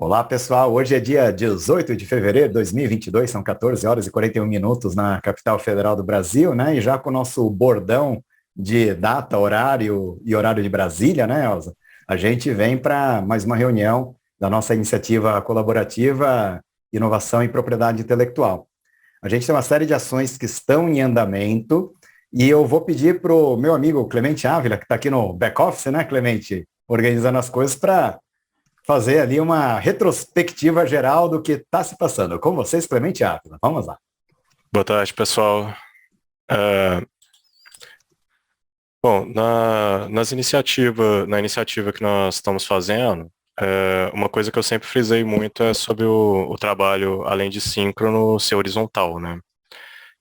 Olá, pessoal. Hoje é dia 18 de fevereiro de 2022, são 14 horas e 41 minutos na capital federal do Brasil, né? E já com o nosso bordão de data, horário e horário de Brasília, né, Elza? A gente vem para mais uma reunião da nossa iniciativa colaborativa Inovação e Propriedade Intelectual. A gente tem uma série de ações que estão em andamento e eu vou pedir para o meu amigo Clemente Ávila, que está aqui no back-office, né, Clemente? Organizando as coisas para fazer ali uma retrospectiva geral do que está se passando. Com vocês, Clemente Ávila. Vamos lá. Boa tarde, pessoal. É, bom, na iniciativa que nós estamos fazendo, uma coisa que eu sempre frisei muito é sobre o trabalho, além de síncrono, ser horizontal, né?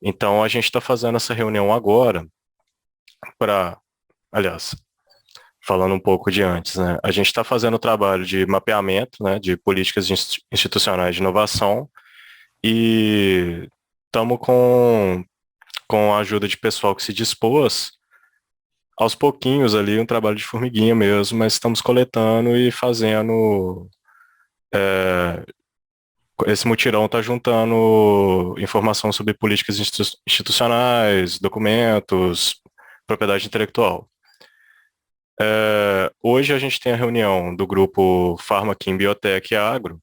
Então, a gente está fazendo essa reunião agora para, aliás, falando um pouco de antes, né? A gente está fazendo o trabalho de mapeamento, né, de políticas institucionais de inovação e estamos com a ajuda de pessoal que se dispôs aos pouquinhos ali, um trabalho de formiguinha mesmo, mas estamos coletando e fazendo. Esse mutirão está juntando informação sobre políticas institucionais, documentos, propriedade intelectual. Hoje a gente tem a reunião do grupo Pharmaquim Biotech e Agro,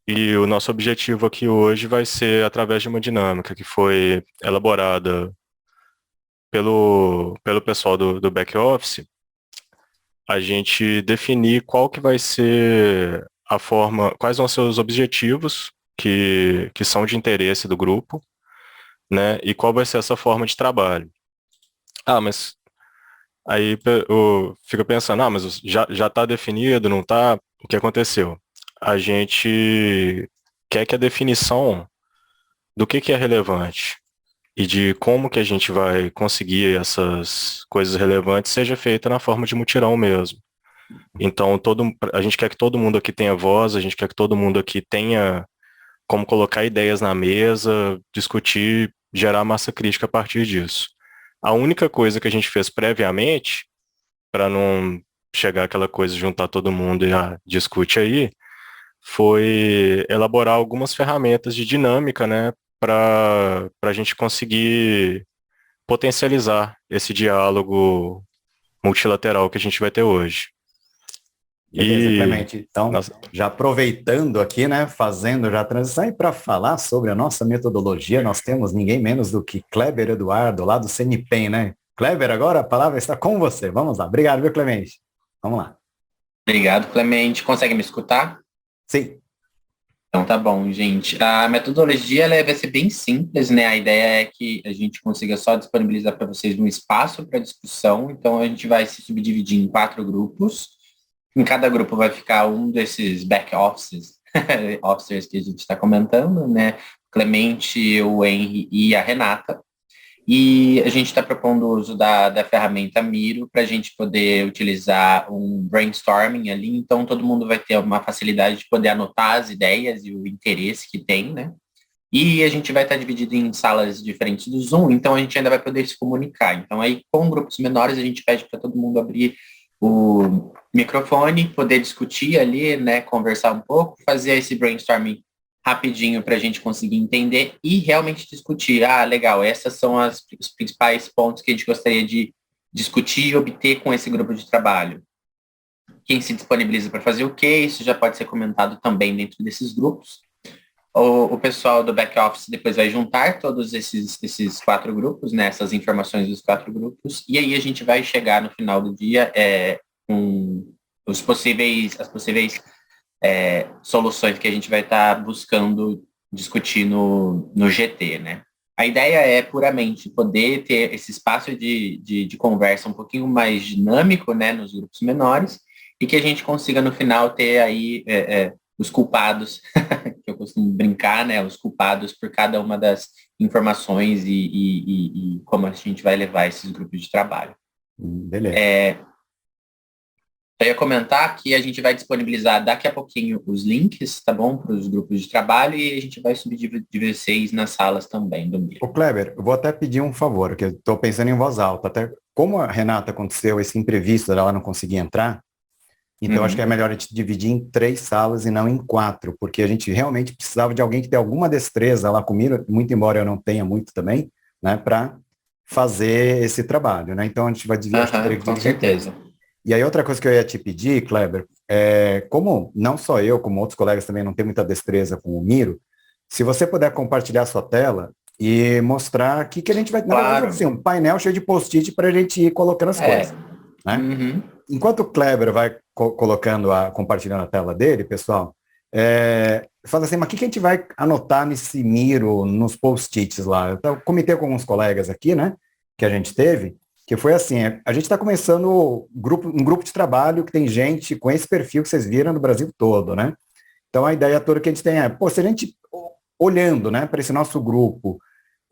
e o nosso objetivo aqui hoje vai ser através de uma dinâmica que foi elaborada pelo pessoal do back office, a gente definir qual que vai ser a forma, quais vão ser os objetivos que são de interesse do grupo, né? E qual vai ser essa forma de trabalho. Mas aí fica pensando, mas já está definido, não está? O que aconteceu? A gente quer que a definição do que é relevante e de como que a gente vai conseguir essas coisas relevantes seja feita na forma de mutirão mesmo. Então, a gente quer que todo mundo aqui tenha voz, a gente quer que todo mundo aqui tenha como colocar ideias na mesa, discutir, gerar massa crítica a partir disso. A única coisa que a gente fez previamente, para não chegar aquela coisa de juntar todo mundo e discute aí, foi elaborar algumas ferramentas de dinâmica, né, para a gente conseguir potencializar esse diálogo multilateral que a gente vai ter hoje. Beleza, E Clemente. Então, nós- já aproveitando aqui, né, fazendo já a transição e para falar sobre a nossa metodologia, nós temos ninguém menos do que Kleber Eduardo, lá do CNPEM, né? Kleber, agora a palavra está com você. Vamos lá. Obrigado, viu, Clemente? Vamos lá. Obrigado, Clemente. Consegue me escutar? Sim. Então tá bom, gente. A metodologia vai ser bem simples, né? A ideia é que a gente consiga só disponibilizar para vocês um espaço para discussão. Então a gente vai se subdividir em 4 grupos. Em cada grupo vai ficar um desses back offices, officers que a gente está comentando, né? Clemente, o Henry e a Renata. E a gente está propondo o uso da ferramenta Miro para a gente poder utilizar um brainstorming ali, então todo mundo vai ter uma facilidade de poder anotar as ideias e o interesse que tem, né? E a gente vai estar dividido em salas diferentes do Zoom, então a gente ainda vai poder se comunicar. Então aí, com grupos menores, a gente pede para todo mundo abrir o microfone, poder discutir ali, né, conversar um pouco, fazer esse brainstorming rapidinho para a gente conseguir entender e realmente discutir. Legal, essas são os principais pontos que a gente gostaria de discutir e obter com esse grupo de trabalho. Quem se disponibiliza para fazer o quê? Isso já pode ser comentado também dentro desses grupos. O pessoal do back office depois vai juntar todos esses 4 grupos, né, essas informações dos 4 grupos, e aí a gente vai chegar no final do dia com as possíveis soluções que a gente vai estar buscando discutir no GT, né? A ideia é puramente poder ter esse espaço de conversa um pouquinho mais dinâmico, né, nos grupos menores, e que a gente consiga no final ter aí os culpados, que eu costumo brincar, né, os culpados por cada uma das informações e como a gente vai levar esses grupos de trabalho. Beleza. Eu ia comentar que a gente vai disponibilizar daqui a pouquinho os links, tá bom? Para os grupos de trabalho e a gente vai subdividir vocês nas salas também do Miro. Ô, Kleber, eu vou até pedir um favor, que eu estou pensando em voz alta. Até como a Renata aconteceu esse imprevisto dela não conseguir entrar, Então, acho que é melhor a gente dividir em 3 salas e não em 4, porque a gente realmente precisava de alguém que tenha alguma destreza lá comigo, muito embora eu não tenha muito também, né, para fazer esse trabalho, né? Então, a gente vai dividir, acho que teria que Com dividir em 3. certeza. E aí, outra coisa que eu ia te pedir, Kleber, como não só eu, como outros colegas também não tem muita destreza com o Miro, se você puder compartilhar sua tela e mostrar aqui que a gente vai, na verdade, Claro. assim, um painel cheio de post-it para a gente ir colocando as coisas, né? Uhum. Enquanto o Kleber vai colocando, compartilhando a tela dele, pessoal, fala assim, mas o que a gente vai anotar nesse Miro, nos post-its lá? Eu comentei com alguns colegas aqui, né, que a gente teve, que foi assim, a gente está começando um grupo de trabalho que tem gente com esse perfil que vocês viram no Brasil todo, né? Então a ideia toda que a gente tem se a gente, olhando, né, para esse nosso grupo,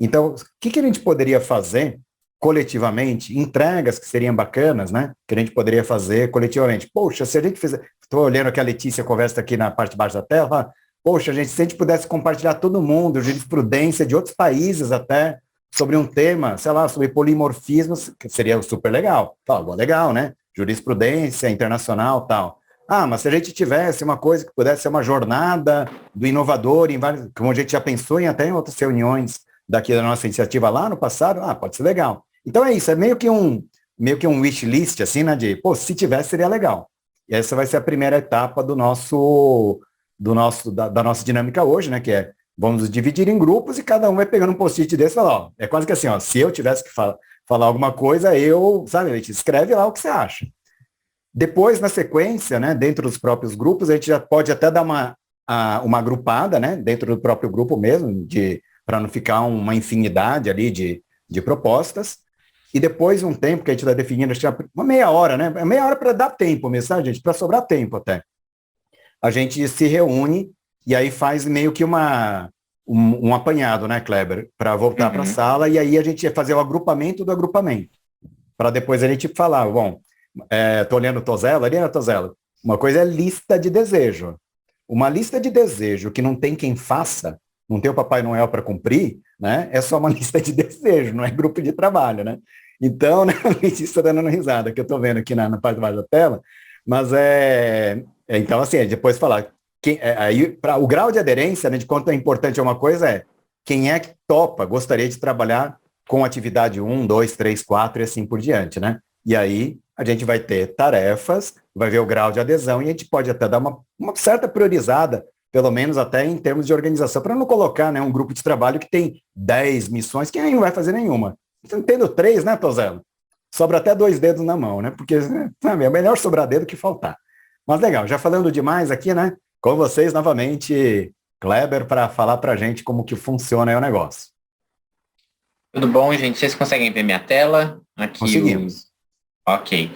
então, o que a gente poderia fazer coletivamente, entregas que seriam bacanas, né? Que a gente poderia fazer coletivamente. Poxa, se a gente fizer. Estou olhando que a Letícia conversa aqui na parte de baixo da tela. Poxa, gente, se a gente pudesse compartilhar todo mundo, jurisprudência de outros países até, sobre um tema, sei lá, sobre polimorfismos, que seria super legal. Legal, né? Jurisprudência internacional tal. Mas se a gente tivesse uma coisa que pudesse ser uma jornada do inovador, em vários, como a gente já pensou até em outras reuniões daqui da nossa iniciativa lá no passado, pode ser legal. Então é isso, é meio que um wish list, assim, né, se tivesse seria legal. E essa vai ser a primeira etapa da nossa dinâmica hoje, né, que vamos nos dividir em grupos e cada um vai pegando um post-it desse e falar, é quase que assim, se eu tivesse que falar alguma coisa, sabe, a gente escreve lá o que você acha. Depois, na sequência, né, dentro dos próprios grupos, a gente já pode até dar uma agrupada, né, dentro do próprio grupo mesmo, para não ficar uma infinidade ali de propostas. E depois um tempo que a gente está definindo, acho que uma meia hora, né? Meia hora para dar tempo mesmo, sabe, gente? Para sobrar tempo até. A gente se reúne e aí faz meio que um apanhado, né, Kleber? Para voltar para a sala e aí a gente ia fazer o agrupamento do agrupamento. Para depois a gente falar, bom, estou olhando o Tozela, ali na Tozela. Uma coisa é lista de desejo. Uma lista de desejo que não tem quem faça, não tem o Papai Noel para cumprir, né? É só uma lista de desejo, não é grupo de trabalho, né? Então, né, a gente está dando risada, que eu estou vendo aqui na parte de baixo da tela, mas então, assim, depois falar, o grau de aderência, né, de quanto é importante uma coisa quem é que topa, gostaria de trabalhar com atividade 1, 2, 3, 4 e assim por diante, né? E aí a gente vai ter tarefas, vai ver o grau de adesão e a gente pode até dar uma certa priorizada, pelo menos até em termos de organização, para não colocar, né, um grupo de trabalho que tem 10 missões, que aí não vai fazer nenhuma. Então, tendo 3, né, Tozelo? Sobra até 2 dedos na mão, né? Porque, sabe, é melhor sobrar dedo que faltar. Mas legal, já falando demais aqui, né? Com vocês novamente, Kleber, para falar para a gente como que funciona aí o negócio. Tudo bom, gente? Vocês conseguem ver minha tela? Aqui Conseguimos. Ok.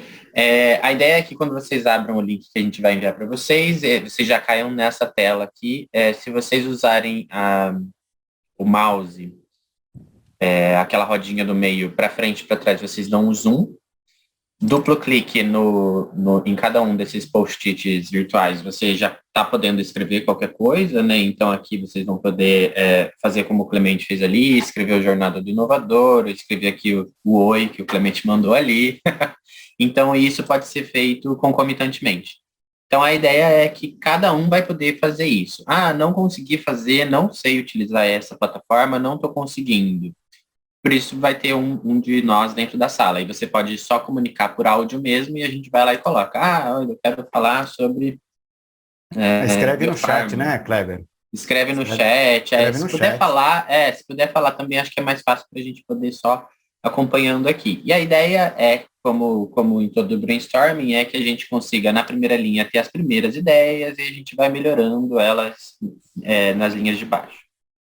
A ideia é que quando vocês abram o link que a gente vai enviar para vocês, vocês já caiam nessa tela aqui. Se vocês usarem o mouse, aquela rodinha do meio para frente e para trás, vocês dão um zoom. Duplo clique em cada um desses post-its virtuais, você já está podendo escrever qualquer coisa, né? Então aqui vocês vão poder fazer como o Clemente fez ali, escrever o Jornada do Inovador, escrever aqui o oi que o Clemente mandou ali. Então isso pode ser feito concomitantemente. Então a ideia é que cada um vai poder fazer isso. Não consegui fazer, não sei utilizar essa plataforma, não estou conseguindo. Por isso vai ter um de nós dentro da sala. E você pode só comunicar por áudio mesmo e a gente vai lá e coloca. Eu quero falar sobre escreve no Biofarma. chat, né, Kleber? Escreve no chat. Se puder falar, também acho que é mais fácil para a gente poder só acompanhando aqui. E a ideia como em todo brainstorming, é que a gente consiga, na primeira linha, ter as primeiras ideias e a gente vai melhorando elas nas linhas de baixo.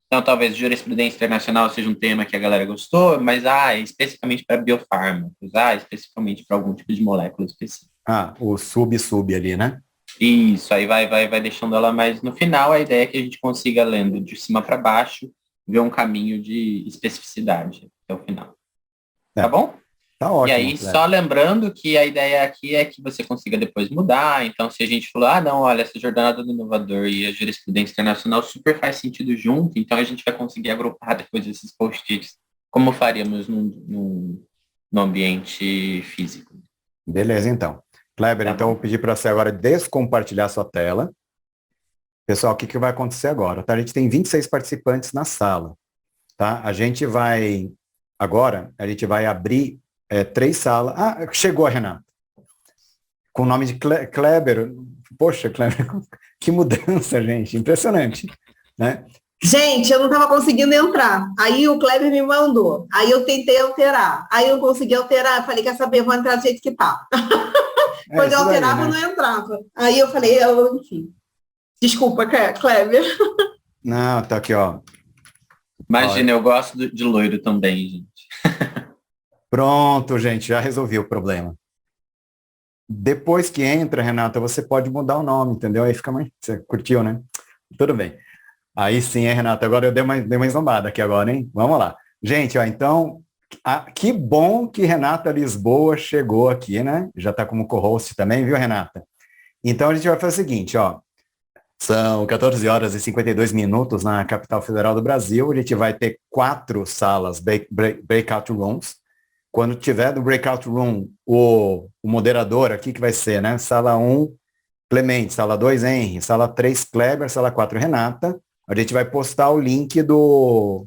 Então, talvez jurisprudência internacional seja um tema que a galera gostou, mas especificamente para biofármacos, especificamente para algum tipo de molécula específica. O sub ali, né? Isso, aí vai deixando ela mais no final, a ideia é que a gente consiga, lendo de cima para baixo, ver um caminho de especificidade até o final. Tá bom? Tá ótimo. E aí, só lembrando que a ideia aqui é que você consiga depois mudar. Então, se a gente falou, não, olha, essa jornada do inovador e a jurisprudência internacional super faz sentido junto, então a gente vai conseguir agrupar depois esses post-its, como faríamos no ambiente físico. Beleza, então. Kleber, Tá então bom. eu vou pedir para você agora descompartilhar sua tela. Pessoal, o que vai acontecer agora? Tá? A gente tem 26 participantes na sala. Tá? Agora, a gente vai abrir 3 salas. Ah, chegou a Renata. Com o nome de Kleber. Poxa, Kleber, que mudança, gente. Impressionante. Né? Gente, eu não estava conseguindo entrar. Aí o Kleber me mandou. Aí eu tentei alterar. Aí eu não consegui alterar. Falei, quer saber, vou entrar do jeito que tá. Quando eu isso daí, alterava, né? não entrava. Aí eu falei, enfim. Desculpa, Kleber. Não, tá aqui, ó. Imagina, eu gosto de loiro também, gente. Pronto, gente, já resolvi o problema. Depois que entra, Renata, você pode mudar o nome, entendeu? Aí fica mais... Você curtiu, né? Tudo bem. Aí sim, hein, Renata? Agora eu dei uma zombada aqui agora, hein? Vamos lá. Gente, ó, então, que bom que Renata Lisboa chegou aqui, né? Já tá como co-host também, viu, Renata? Então a gente vai fazer o seguinte, ó. São 14 horas e 52 minutos na capital federal do Brasil. A gente vai ter 4 salas breakout rooms. Quando tiver do breakout room, o moderador aqui que vai ser, né? Sala 1, Clemente, sala 2, Henry, sala 3, Kleber, sala 4, Renata. A gente vai postar o link do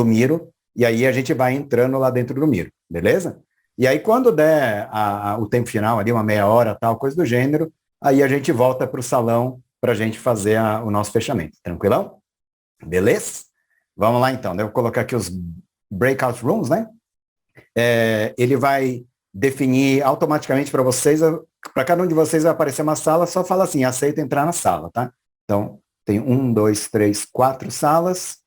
Miro e aí a gente vai entrando lá dentro do Miro, beleza? E aí quando der o tempo final ali, uma meia hora, tal, coisa do gênero, aí a gente volta para o salão para a gente fazer o nosso fechamento. Tranquilão? Beleza? Vamos lá então. Devo colocar aqui os breakout rooms, né? Ele vai definir automaticamente para vocês, para cada um de vocês vai aparecer uma sala, só fala assim, aceita entrar na sala, tá? Então, tem 1, 2, 3, 4 salas,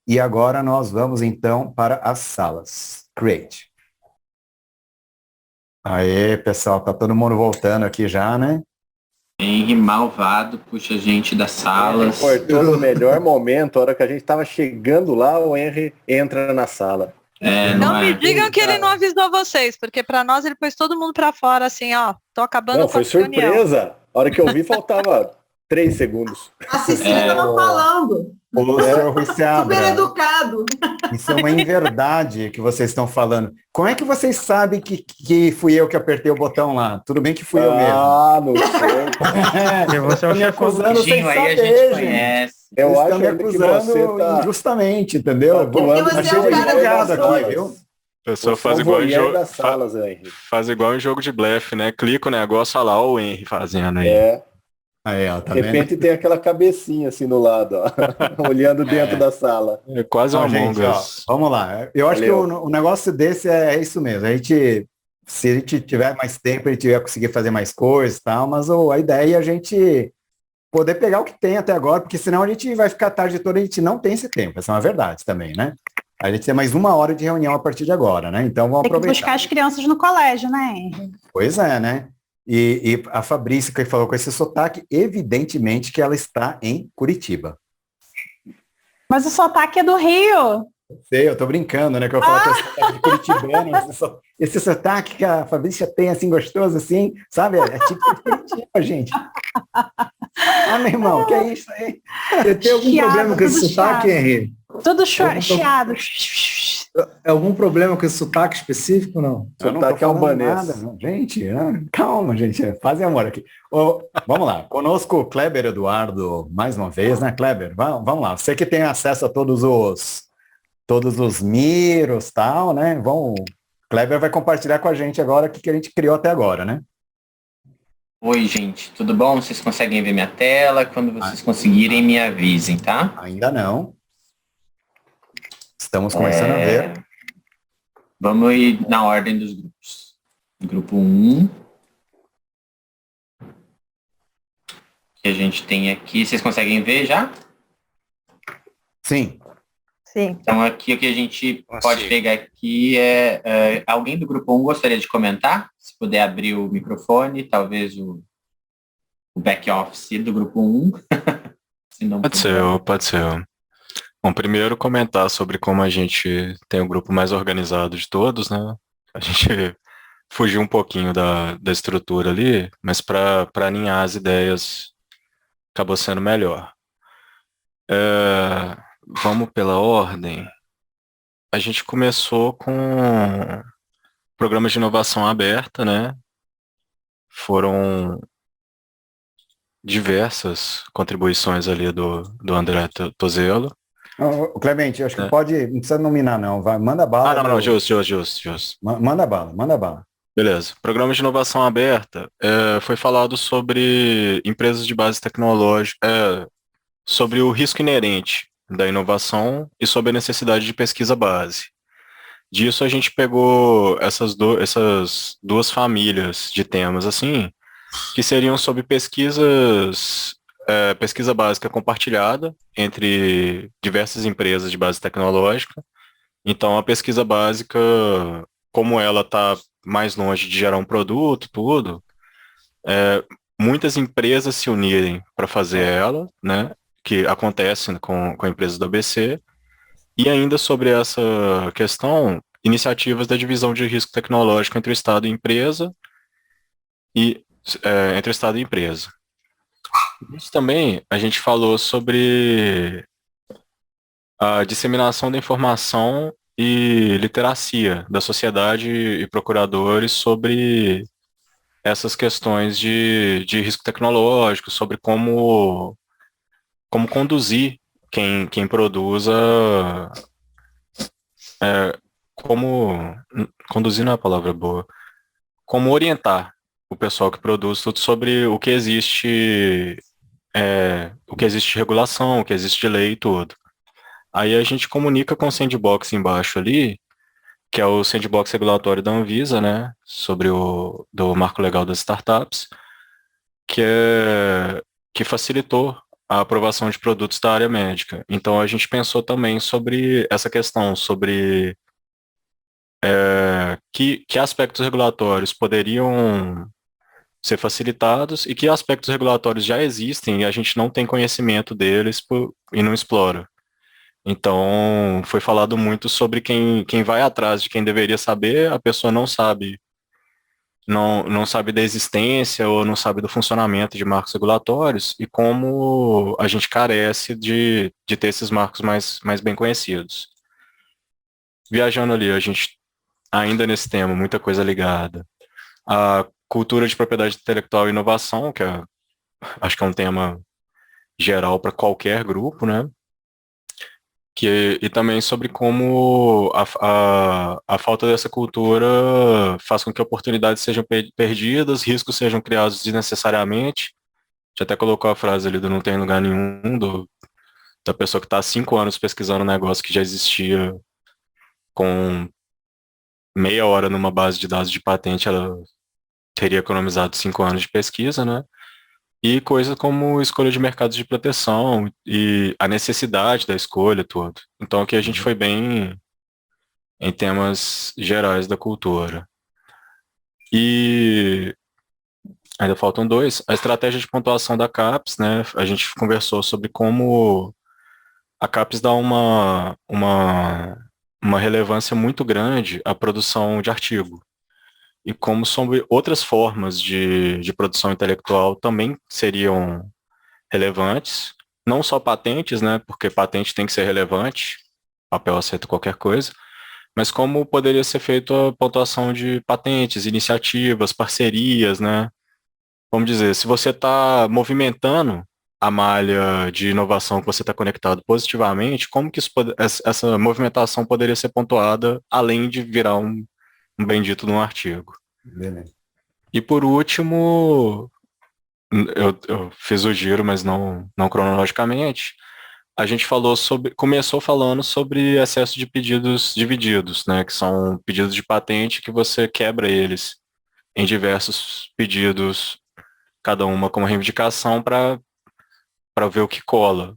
e agora nós vamos então para as salas. Create. Aê, pessoal, tá todo mundo voltando aqui já, né? Henry malvado puxa a gente das salas. Cortou no melhor momento, a hora que a gente estava chegando lá, o Henry entra na sala. Não me digam que ele não avisou vocês, porque pra nós ele pôs todo mundo pra fora, assim, ó, tô acabando Não, com foi a reunião. surpresa. A hora que eu vi, faltava 3 segundos. A Cecília estava falando. Ô, senhor Rui Super Seabra, educado. isso é uma inverdade que vocês estão falando. Como é que vocês sabem que fui eu que apertei o botão lá? Tudo bem que fui eu mesmo. Ah, não sei. Vocês estão me acusando sem Aí a gente saber, gente. conhece. Eu Vocês acho estão me ainda que acusando você tá... injustamente, entendeu? Porque você Achei é um cara advogado das aqui, salas. viu? A pessoa Você é faz um igual em voyeur jogo. das salas, Henry. Faz igual em jogo de blefe, né? Clica o negócio, olha lá, ó, o Henry fazendo aí. Aí, ó, tá De vendo? repente tem aquela cabecinha assim no lado, ó, olhando dentro da sala. É quase um Gente, Among ó, Us. vamos lá. Eu acho Valeu. que o negócio desse é isso mesmo. Se a gente tiver mais tempo, a gente vai conseguir fazer mais coisas e tal, mas a ideia é a gente poder pegar o que tem até agora, porque senão a gente vai ficar a tarde toda e a gente não tem esse tempo. Essa é uma verdade também, né? A gente tem mais 1 hora de reunião a partir de agora, né? Então vamos Tem que aproveitar. buscar as crianças no colégio, né, Henry? Pois é, né? E a Fabrícia que falou com esse sotaque, evidentemente que ela está em Curitiba. Mas o sotaque é do Rio. Sei, eu tô brincando, né? Que eu falo que é sotaque de curitibano, esse sotaque que a Fabrícia tem, assim, gostoso, assim, sabe? É tipo de Curitiba, gente. Ah, meu irmão, que é isso aí? Você tem algum Chiado, problema com esse tudo sotaque, chiado. Henry? Tudo tô- chiado. Algum problema com esse sotaque específico, não? Eu não tô Sotaque falando albanês. nada, não. Gente, calma, gente. Fazem amor aqui. Vamos lá. Conosco o Kleber Eduardo, mais uma vez, né, Kleber? Vamos lá. Você que tem acesso a todos os miros e tal, né? Kleber vai compartilhar com a gente agora o que a gente criou até agora, né? Oi, gente, tudo bom? Vocês conseguem ver minha tela? Quando vocês conseguirem, me avisem, tá? Ainda não. Estamos começando a ver. Vamos ir na ordem dos grupos. Grupo 1. Que a gente tem aqui. Vocês conseguem ver já? Sim. Sim. Então, aqui o que a gente pode pegar aqui é... alguém do grupo 1 gostaria de comentar? Se puder abrir o microfone, talvez o back-office do grupo 1. Se não Pode puder. ser. Bom, primeiro comentar sobre como a gente tem o grupo mais organizado de todos, né? A gente fugiu um pouquinho da estrutura ali, mas para alinhar as ideias acabou sendo melhor. Vamos pela ordem. A gente começou com programas de inovação aberta, né? foram diversas contribuições ali do André Tozello. Ô, Clemente, eu acho que pode, não precisa nominar não, vai, manda bala. Não, justo. Manda bala. Beleza. Programa de inovação aberta, foi falado sobre empresas de base tecnológica, sobre o risco inerente da inovação e sobre a necessidade de pesquisa base. Disso a gente pegou essas duas famílias de temas, assim, que seriam sobre pesquisa básica compartilhada entre diversas empresas de base tecnológica. Então, a pesquisa básica, como ela está mais longe de gerar um produto, tudo, muitas empresas se unirem para fazer ela, né, que acontece com a empresa do ABC, e ainda sobre essa questão, iniciativas da divisão de risco tecnológico entre o Estado e empresa, e entre o Estado e empresa. Isso também a gente falou sobre a disseminação da informação e literacia da sociedade e procuradores sobre essas questões de risco tecnológico, sobre como conduzir quem produza, conduzir não é a palavra boa, como orientar o pessoal que produz tudo sobre o que existe, de regulação, o que existe de lei e tudo. Aí a gente comunica com o sandbox embaixo ali, que é o sandbox regulatório da Anvisa, né, sobre do marco legal das startups, que facilitou a aprovação de produtos da área médica. Então a gente pensou também sobre essa questão, sobre que aspectos regulatórios poderiam ser facilitados e que aspectos regulatórios já existem e a gente não tem conhecimento deles e não explora. Então, foi falado muito sobre quem vai atrás de quem deveria saber, a pessoa não sabe, não sabe da existência ou não sabe do funcionamento de marcos regulatórios e como a gente carece de ter esses marcos mais bem conhecidos. Viajando ali, a gente, ainda nesse tema, muita coisa ligada à cultura de propriedade intelectual e inovação, que acho que é um tema geral para qualquer grupo, né? E também sobre como a falta dessa cultura faz com que oportunidades sejam perdidas, riscos sejam criados desnecessariamente. Já até colocou a frase ali do não tem lugar nenhum, da pessoa que está há 5 anos pesquisando um negócio que já existia com meia hora numa base de dados de patente, ela teria economizado 5 anos de pesquisa, né? E coisas como escolha de mercados de proteção e a necessidade da escolha, tudo. Então aqui a gente foi bem em temas gerais da cultura. E ainda faltam 2. A estratégia de pontuação da CAPES, né? A gente conversou sobre como a CAPES dá uma relevância muito grande à produção de artigo. E como sobre outras formas de produção intelectual também seriam relevantes, não só patentes, né, porque patente tem que ser relevante, papel aceita qualquer coisa, mas como poderia ser feita a pontuação de patentes, iniciativas, parcerias, né? Vamos dizer, se você está movimentando a malha de inovação que você está conectado positivamente, como que essa movimentação poderia ser pontuada além de virar um bendito de um artigo? Beleza. E por último, eu fiz o giro, mas não cronologicamente, a gente começou falando sobre excesso de pedidos divididos, né, que são pedidos de patente que você quebra eles em diversos pedidos, cada uma com uma reivindicação para ver o que cola.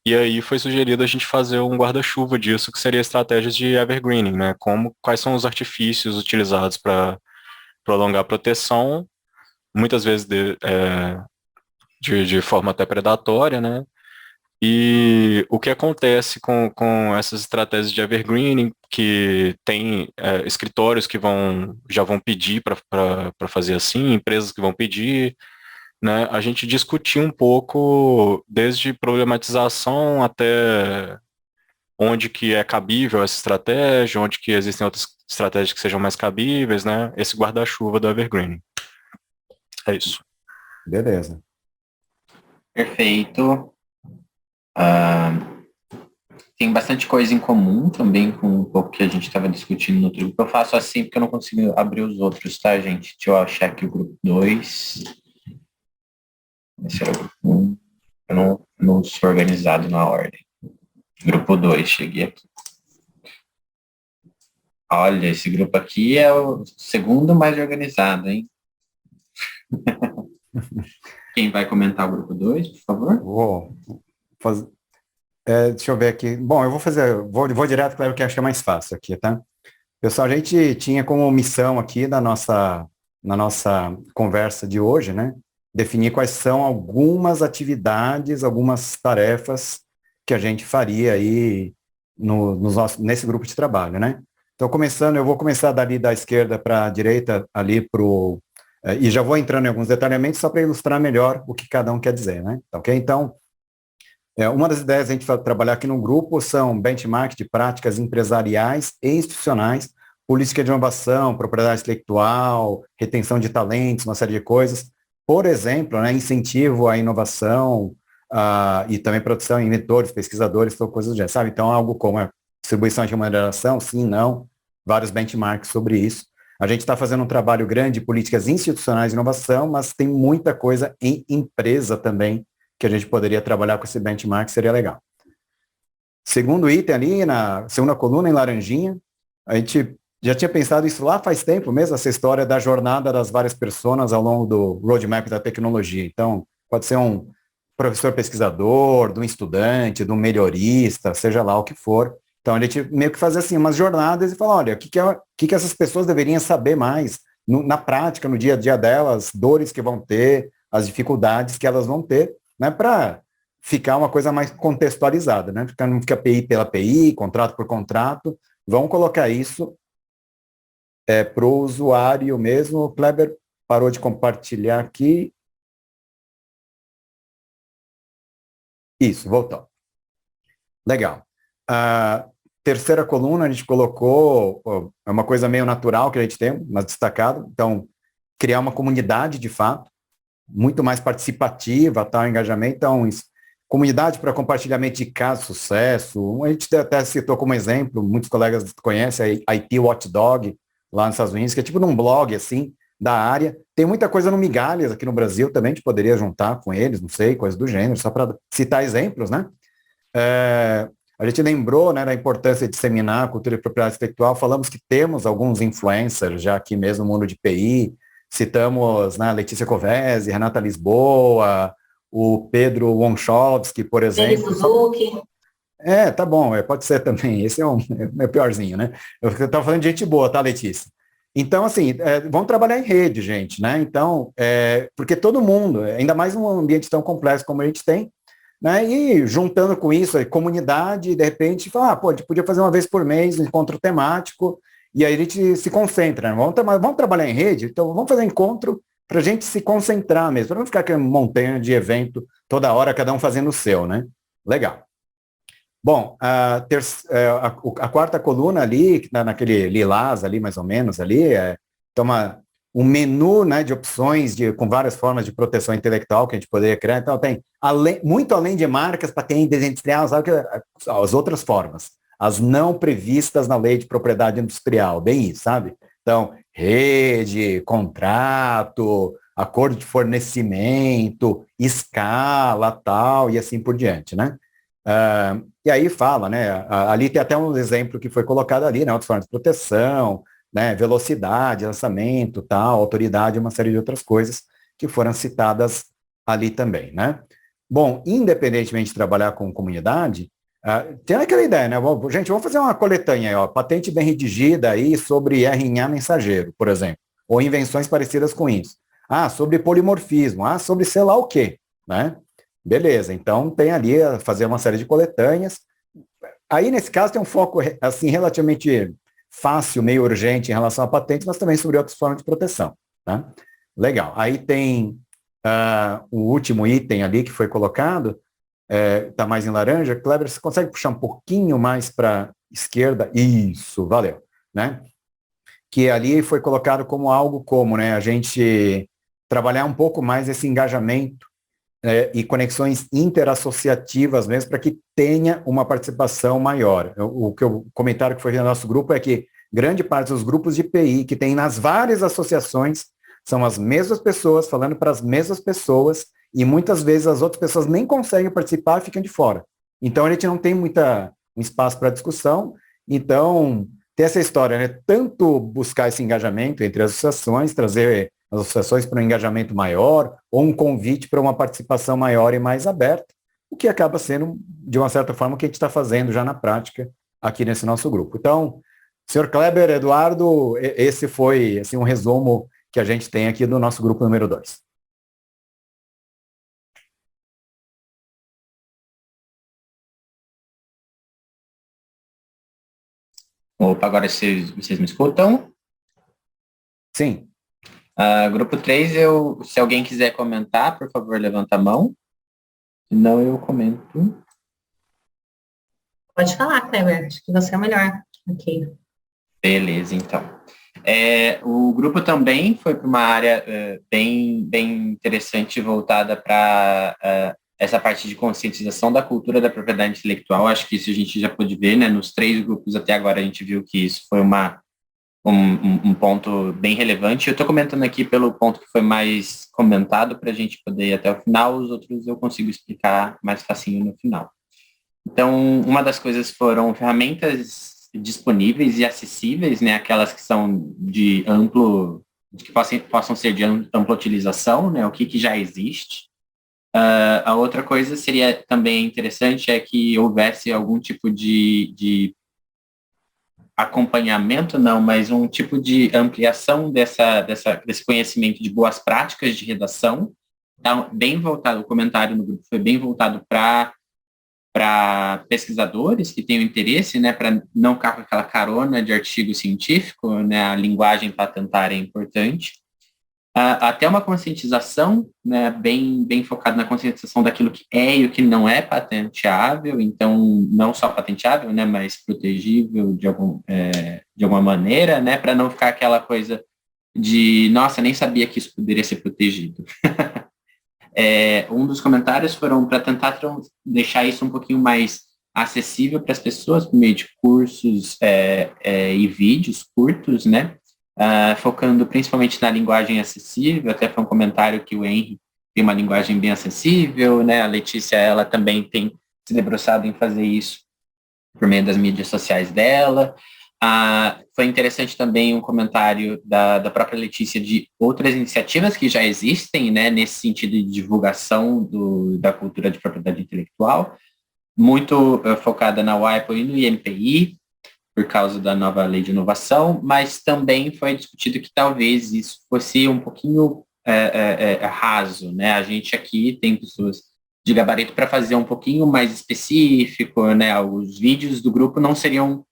E aí foi sugerido a gente fazer um guarda-chuva disso, que seria estratégias de evergreening, né, quais são os artifícios utilizados para prolongar a proteção, muitas vezes de forma até predatória, né? E o que acontece com essas estratégias de evergreening, que tem escritórios que já vão pedir para fazer assim, empresas que vão pedir, né? A gente discutiu um pouco desde problematização até onde que é cabível essa estratégia, onde que existem outras estratégias que sejam mais cabíveis, né? Esse guarda-chuva do evergreening. É isso. Beleza. Perfeito. Tem bastante coisa em comum também com um pouco que a gente estava discutindo no outro grupo. Eu faço assim porque eu não consigo abrir os outros, tá, gente? Deixa eu achar aqui o grupo 2. Esse era o grupo 1. Eu não sou organizado na ordem. Grupo 2, cheguei aqui. Olha, esse grupo aqui é o segundo mais organizado, hein? Quem vai comentar o grupo 2, por favor? Vou fazer. Deixa eu ver aqui. Bom, eu vou direto, claro, que acho que é mais fácil aqui, tá? Pessoal, a gente tinha como missão aqui na nossa conversa de hoje, né? Definir quais são algumas atividades, algumas tarefas que a gente faria aí nesse grupo de trabalho, né? Então, eu vou começar dali da esquerda para a direita, ali e já vou entrando em alguns detalhamentos só para ilustrar melhor o que cada um quer dizer, né? Tá, ok? Então, uma das ideias a gente vai trabalhar aqui no grupo são benchmark de práticas empresariais e institucionais, política de inovação, propriedade intelectual, retenção de talentos, uma série de coisas. Por exemplo, né, incentivo à inovação e também produção de inventores, pesquisadores, coisas do gênero, sabe? Então, algo como a distribuição de remuneração, sim, não, vários benchmarks sobre isso. A gente está fazendo um trabalho grande de políticas institucionais de inovação, mas tem muita coisa em empresa também que a gente poderia trabalhar com esse benchmark, seria legal. Segundo item ali, na segunda coluna, em laranjinha, a gente já tinha pensado isso lá faz tempo mesmo, essa história da jornada das várias pessoas ao longo do roadmap da tecnologia. Então, pode ser um professor pesquisador, de um estudante, de um melhorista, seja lá o que for. Então, a gente meio que faz assim, umas jornadas e fala, olha, o que essas pessoas deveriam saber mais na prática, no dia a dia delas, dores que vão ter, as dificuldades que elas vão ter, né, para ficar uma coisa mais contextualizada, né? Não fica PI pela PI, contrato por contrato. Vamos colocar isso para o usuário mesmo. O Kleber parou de compartilhar aqui. Isso, voltou. Legal. A terceira coluna a gente colocou, é uma coisa meio natural que a gente tem, mas destacado. Então, criar uma comunidade de fato, muito mais participativa, tá, engajamento. Então, comunidade para compartilhamento de casos de sucesso. A gente até citou como exemplo, muitos colegas conhecem a IT Watchdog, lá nos Estados Unidos, que é tipo num blog, assim, da área. Tem muita coisa no Migalhas aqui no Brasil também, a gente poderia juntar com eles, não sei, coisas do gênero, só para citar exemplos, né? A gente lembrou, né, da importância de disseminar a cultura de propriedade intelectual. Falamos que temos alguns influencers já aqui mesmo no mundo de PI. Citamos, né, Letícia Covesi, Renata Lisboa, o Pedro Wonchowski, por exemplo. Tá bom, pode ser também. Esse é o piorzinho, né? Eu estava falando de gente boa, tá, Letícia? Então, assim, vamos trabalhar em rede, gente, né? Então, porque todo mundo, ainda mais num ambiente tão complexo como a gente tem, né? E juntando com isso, a comunidade, de repente, fala, a gente podia fazer uma vez por mês um encontro temático, e aí a gente se concentra, né? Vamos trabalhar em rede, então vamos fazer um encontro para a gente se concentrar mesmo, para não ficar aquela montanha de evento toda hora, cada um fazendo o seu, né? Legal. Bom, a quarta coluna ali, naquele lilás ali, mais ou menos, ali, toma um menu, né, de opções com várias formas de proteção intelectual que a gente poderia criar. Então, tem muito além de marcas, patentes, industrial, sabe, as outras formas, as não previstas na lei de propriedade industrial, bem isso, sabe? Então, rede, contrato, acordo de fornecimento, escala, tal, e assim por diante, né? E aí fala, né? Ali tem até um exemplo que foi colocado ali, né? Outras formas de proteção, né? Velocidade, lançamento, tal, autoridade, uma série de outras coisas que foram citadas ali também, né? Bom, independentemente de trabalhar com comunidade, tem aquela ideia, né? Gente, vamos fazer uma coletânea aí, ó, patente bem redigida aí sobre RNA mensageiro, por exemplo, ou invenções parecidas com isso. Sobre polimorfismo, sobre sei lá o quê, né? Beleza, então tem ali a fazer uma série de coletâneas. Aí, nesse caso, tem um foco assim, relativamente fácil, meio urgente em relação a patentes, mas também sobre outras formas de proteção. Tá? Legal. Aí tem o último item ali que foi colocado, está mais em laranja. Kleber, você consegue puxar um pouquinho mais para a esquerda? Isso, valeu. Né? Que ali foi colocado como algo como, né, a gente trabalhar um pouco mais esse engajamento e conexões interassociativas mesmo, para que tenha uma participação maior. O comentário que foi no nosso grupo é que grande parte dos grupos de PI que tem nas várias associações são as mesmas pessoas falando para as mesmas pessoas, e muitas vezes as outras pessoas nem conseguem participar e ficam de fora. Então a gente não tem um espaço para discussão. Então, ter essa história, né? Tanto buscar esse engajamento entre as associações, trazer as associações para um engajamento maior, ou um convite para uma participação maior e mais aberta, o que acaba sendo, de uma certa forma, o que a gente está fazendo já na prática aqui nesse nosso grupo. Então, senhor Kleber, Eduardo, esse foi assim, um resumo que a gente tem aqui do nosso grupo número 2. Opa, agora vocês me escutam? Sim. Grupo 3, se alguém quiser comentar, por favor, levanta a mão. Senão eu comento. Pode falar, Kleber. Acho que você é o melhor. Ok. Beleza, então. O grupo também foi para uma área bem interessante, voltada para essa parte de conscientização da cultura da propriedade intelectual. Acho que isso a gente já pôde ver, né? Nos 3 grupos até agora a gente viu que isso foi um ponto bem relevante. Eu estou comentando aqui pelo ponto que foi mais comentado para a gente poder ir até o final, os outros eu consigo explicar mais facinho no final. Então, uma das coisas foram ferramentas disponíveis e acessíveis, né, aquelas que são que possam ser de ampla utilização, né, o que já existe. A outra coisa seria também interessante é que houvesse algum tipo de acompanhamento, não, mas um tipo de ampliação desse conhecimento de boas práticas de redação. Então, bem voltado, o comentário no grupo foi bem voltado para pesquisadores que tenham interesse, né, para não ficar com aquela carona de artigo científico, né, a linguagem patentária é importante. Até uma conscientização, né, bem focada na conscientização daquilo que é e o que não é patenteável, então não só patenteável, né, mas protegível de alguma maneira, né, para não ficar aquela coisa de, nossa, nem sabia que isso poderia ser protegido. Um dos comentários foram para tentar deixar isso um pouquinho mais acessível para as pessoas por meio de cursos e vídeos curtos, né? Focando principalmente na linguagem acessível. Até foi um comentário que o Henry tem uma linguagem bem acessível, né? A Letícia, ela também tem se debruçado em fazer isso por meio das mídias sociais dela. Foi interessante também um comentário da própria Letícia de outras iniciativas que já existem, né, nesse sentido de divulgação da cultura de propriedade intelectual, muito focada na WIPO e no INPI, por causa da nova lei de inovação, mas também foi discutido que talvez isso fosse um pouquinho raso, né? A gente aqui tem pessoas de gabarito para fazer um pouquinho mais específico, né? Os vídeos do grupo não seriam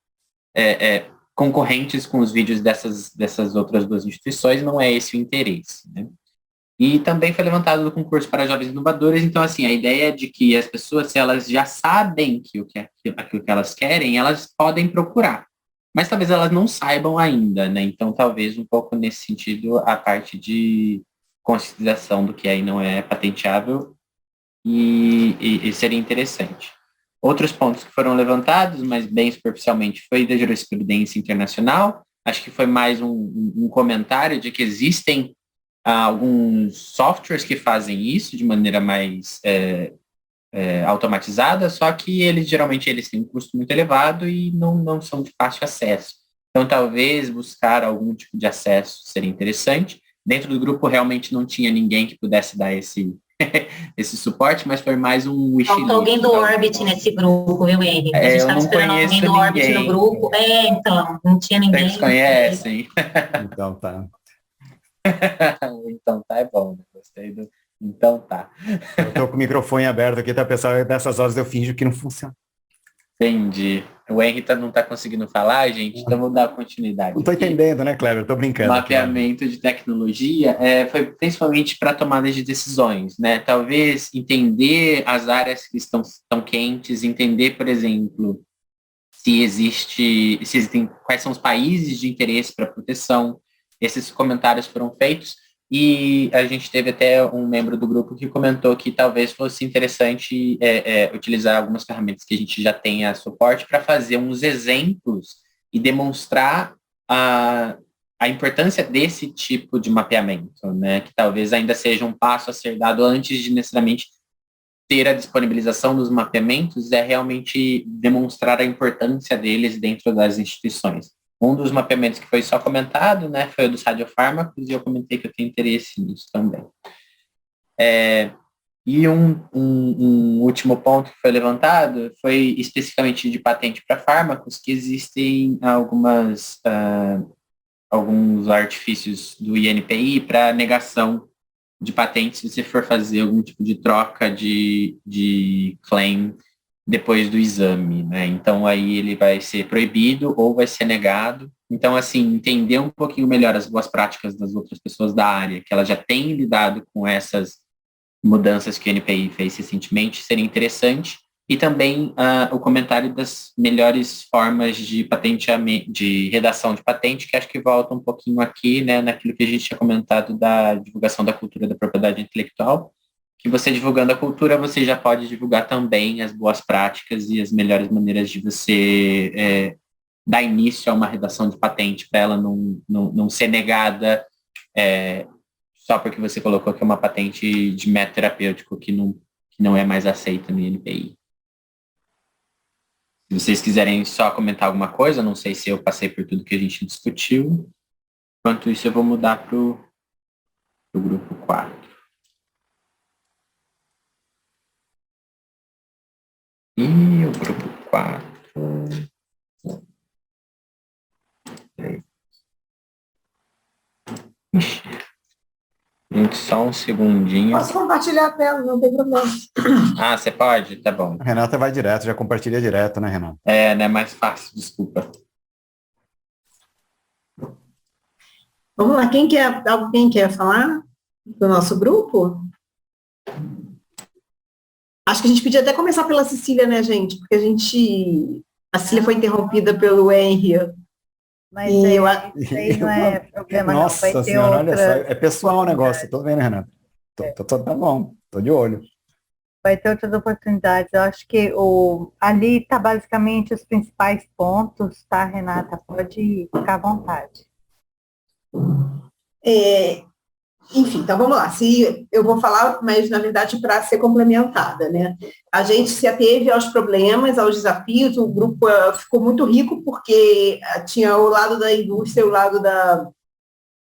concorrentes com os vídeos dessas outras 2 instituições, não é esse o interesse, né? E também foi levantado o concurso para jovens inovadores. Então, assim, a ideia é de que as pessoas, se elas já sabem aquilo que elas querem, elas podem procurar. Mas talvez elas não saibam ainda, né? Então, talvez um pouco nesse sentido, a parte de conscientização do que aí não é patenteável e seria interessante. Outros pontos que foram levantados, mas bem superficialmente, foi da jurisprudência internacional. Acho que foi mais um comentário de que existem alguns softwares que fazem isso de maneira mais automatizada, só que geralmente eles têm um custo muito elevado e não são de fácil acesso. Então, talvez buscar algum tipo de acesso seria interessante. Dentro do grupo, realmente não tinha ninguém que pudesse dar esse suporte, mas foi mais um wish list. Faltou alguém do Orbit nesse grupo, viu, Henrique? A gente estava esperando alguém do Orbit no grupo. Então, não tinha ninguém. Vocês conhecem? Então tá. Então tá, é bom, né? Gostei do... Então tá. Eu tô com o microfone aberto aqui, tá, pessoal? Nessas horas eu finjo que não funciona. Entendi. O Henry não tá conseguindo falar, gente, então vou dar continuidade. Não tô entendendo, né, Kleber? Tô brincando. Mapeamento de tecnologia foi principalmente para tomada de decisões, né? Talvez entender as áreas que estão quentes, entender, por exemplo, se existem, quais são os países de interesse para proteção. Esses comentários foram feitos, E a gente teve até um membro do grupo que comentou que talvez fosse interessante utilizar algumas ferramentas que a gente já tem a suporte para fazer uns exemplos e demonstrar a importância desse tipo de mapeamento, né? Que talvez ainda seja um passo a ser dado antes de necessariamente ter a disponibilização dos mapeamentos, é realmente demonstrar a importância deles dentro das instituições. Um dos mapeamentos que foi só comentado, né, foi o dos radiofármacos, e eu comentei que eu tenho interesse nisso também. E um último ponto que foi levantado foi especificamente de patente para fármacos, que existem alguns artifícios do INPI para negação de patente se você for fazer algum tipo de troca de claim depois do exame, né? Então, aí ele vai ser proibido ou vai ser negado. Então, assim, entender um pouquinho melhor as boas práticas das outras pessoas da área, que elas já têm lidado com essas mudanças que o NPI fez recentemente, seria interessante. E também o comentário das melhores formas de de redação de patente, que acho que volta um pouquinho aqui, né, naquilo que a gente tinha comentado da divulgação da cultura da propriedade intelectual, que você divulgando a cultura, você já pode divulgar também as boas práticas e as melhores maneiras de você dar início a uma redação de patente para ela não ser negada só porque você colocou que é uma patente de método terapêutico que não é mais aceita no INPI. Se vocês quiserem só comentar alguma coisa, não sei se eu passei por tudo que a gente discutiu. Enquanto isso, eu vou mudar para o grupo 4. E o grupo 4. Gente, só um segundinho. Posso compartilhar a tela, não tem problema. Ah, você pode? Tá bom. A Renata vai direto, já compartilha direto, né, Renata? Né? Mais fácil, desculpa. Vamos lá, alguém quer falar do nosso grupo? Acho que a gente podia até começar pela Cecília, né, gente? Porque a Cecília foi interrompida pelo Henry. Mas isso aí não é problema. Nossa não. Vai ter senhora, olha só, é pessoal o oportunidades. negócio, tô vendo, Renata. Tá bom, tô de olho. Vai ter outras oportunidades. Eu acho que ali está basicamente os principais pontos, tá, Renata? Pode ficar à vontade. Enfim, então vamos lá. Eu vou falar, mas na verdade para ser complementada, né? A gente se ateve aos problemas, aos desafios, o grupo ficou muito rico porque tinha o lado da indústria e o lado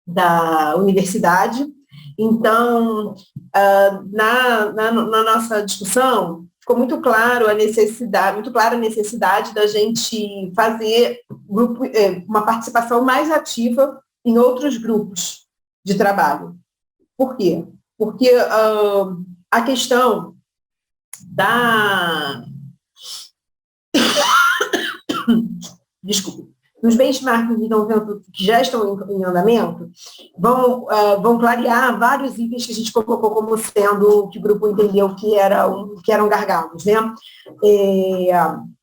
da universidade. Então, na nossa discussão, ficou muito clara a necessidade da gente fazer uma participação mais ativa em outros grupos de trabalho. Por quê? Porque a questão dos benchmarks que já estão em andamento, vão clarear vários itens que a gente colocou como sendo que o grupo entendeu que eram gargalos, né?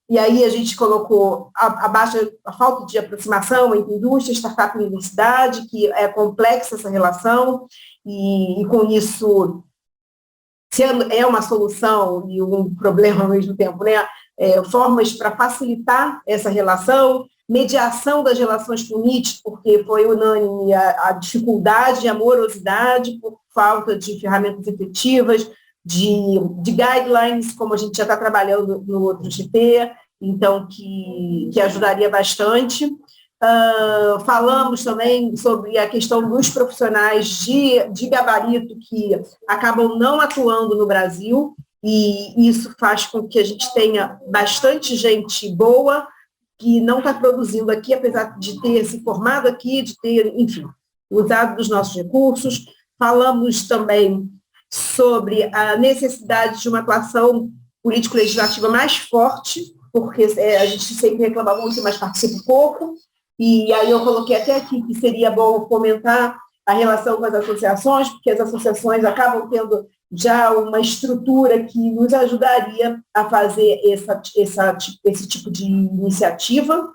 E aí a gente colocou a falta de aproximação entre indústria, startup e universidade, que é complexa essa relação, e com isso, se é uma solução e um problema ao mesmo tempo, né? Formas para facilitar essa relação, mediação das relações com o NIT, porque foi unânime a dificuldade e a morosidade por falta de ferramentas efetivas, de guidelines, como a gente já está trabalhando no outro GP, então que ajudaria bastante. Falamos também sobre a questão dos profissionais de gabarito que acabam não atuando no Brasil, e isso faz com que a gente tenha bastante gente boa que não está produzindo aqui, apesar de ter se formado aqui, de ter, enfim, usado dos nossos recursos. Falamos também sobre a necessidade de uma atuação político-legislativa mais forte, porque a gente sempre reclama muito, mas participa pouco, e aí eu coloquei até aqui que seria bom fomentar a relação com as associações, porque as associações acabam tendo já uma estrutura que nos ajudaria a fazer esse tipo de iniciativa.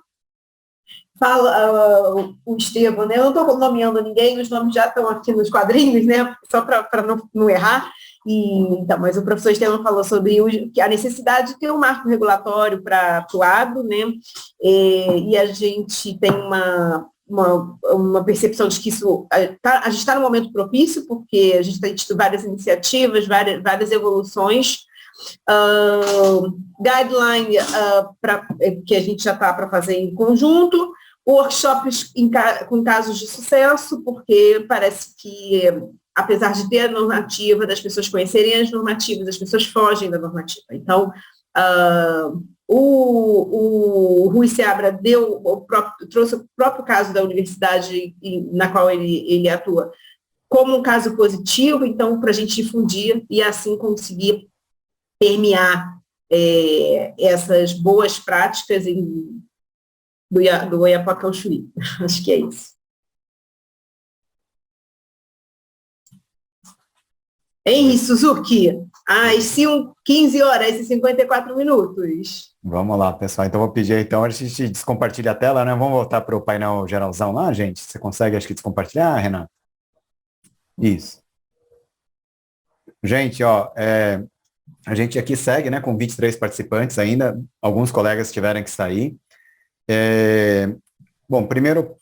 fala o Estevam, né? Eu não estou nomeando ninguém, os nomes já estão aqui nos quadrinhos, né? Só para não errar. Então, mas o professor Estevam falou sobre a necessidade de ter um marco regulatório para o agro, né? E a gente tem uma percepção de que isso a gente está num momento propício, porque a gente tem tido várias iniciativas, várias evoluções, guideline que a gente já está para fazer em conjunto, workshops com casos de sucesso, porque parece que, apesar de ter a normativa, das pessoas conhecerem as normativas, as pessoas fogem da normativa. Então, o Rui Seabra trouxe o próprio caso da universidade na qual ele atua como um caso positivo, então, para a gente difundir e assim conseguir permear essas boas práticas do Oiapoque ao Chuí. Acho que é isso. Henri Suzuki, às 15 horas e 54 minutos. Vamos lá, pessoal. Então, vou pedir, então, a gente descompartilha a tela, né? Vamos voltar para o painel geralzão lá, gente? Você consegue, acho que, descompartilhar, Renato? Isso. Gente, ó, a gente aqui segue, né, com 23 participantes ainda. Alguns colegas tiveram que sair. Bom, primeiro,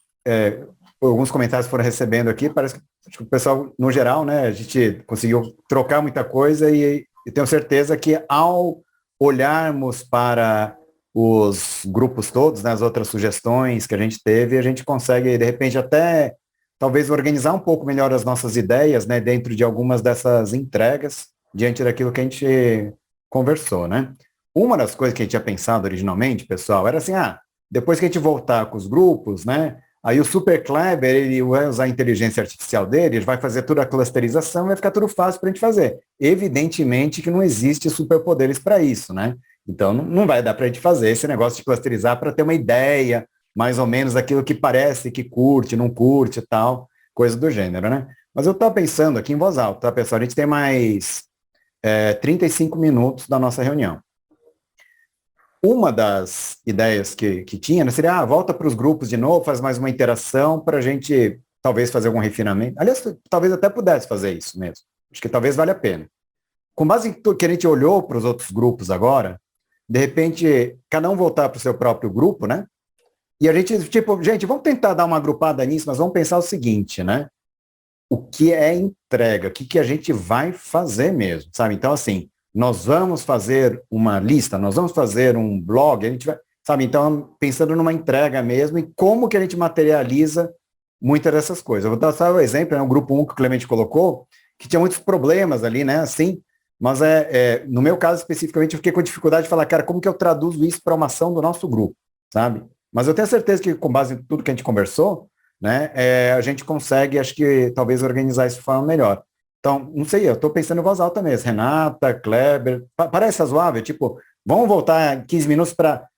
alguns comentários foram recebendo aqui, parece que o pessoal, no geral, né, a gente conseguiu trocar muita coisa e tenho certeza que ao olharmos para os grupos todos, né, as outras sugestões que a gente teve, a gente consegue, de repente, até talvez organizar um pouco melhor as nossas ideias, né, dentro de algumas dessas entregas, diante daquilo que a gente conversou, né. Uma das coisas que a gente tinha pensado originalmente, pessoal, era assim, depois que a gente voltar com os grupos, né, aí o Super Kleber, ele vai usar a inteligência artificial dele, ele vai fazer toda a clusterização, vai ficar tudo fácil para a gente fazer. Evidentemente que não existe superpoderes para isso, né? Então não vai dar para a gente fazer esse negócio de clusterizar para ter uma ideia, mais ou menos, daquilo que parece que curte, não curte e tal, coisa do gênero, né? Mas eu estava pensando aqui em voz alta, tá, pessoal? A gente tem mais 35 minutos da nossa reunião. Uma das ideias que tinha, né, seria, volta para os grupos de novo, faz mais uma interação para a gente talvez fazer algum refinamento. Aliás, talvez até pudesse fazer isso mesmo. Acho que talvez valha a pena. Com base em tudo que a gente olhou para os outros grupos agora, de repente, cada um voltar para o seu próprio grupo, né? E a gente, gente, vamos tentar dar uma agrupada nisso, mas vamos pensar o seguinte, né? O que é entrega? O que a gente vai fazer mesmo, sabe? Então, assim, nós vamos fazer uma lista, nós vamos fazer um blog, a gente vai, sabe? Então, pensando numa entrega mesmo e como que a gente materializa muitas dessas coisas. Eu vou dar só um exemplo, né? O grupo 1 que o Clemente colocou, que tinha muitos problemas ali, né? Assim, mas no meu caso especificamente, eu fiquei com dificuldade de falar, cara, como que eu traduzo isso para uma ação do nosso grupo, sabe? Mas eu tenho certeza que, com base em tudo que a gente conversou, né, a gente consegue, acho que, talvez organizar isso de forma melhor. Então, não sei, eu estou pensando em voz alta mesmo. Renata, Kleber, parece razoável? Tipo, vamos voltar 15 minutos para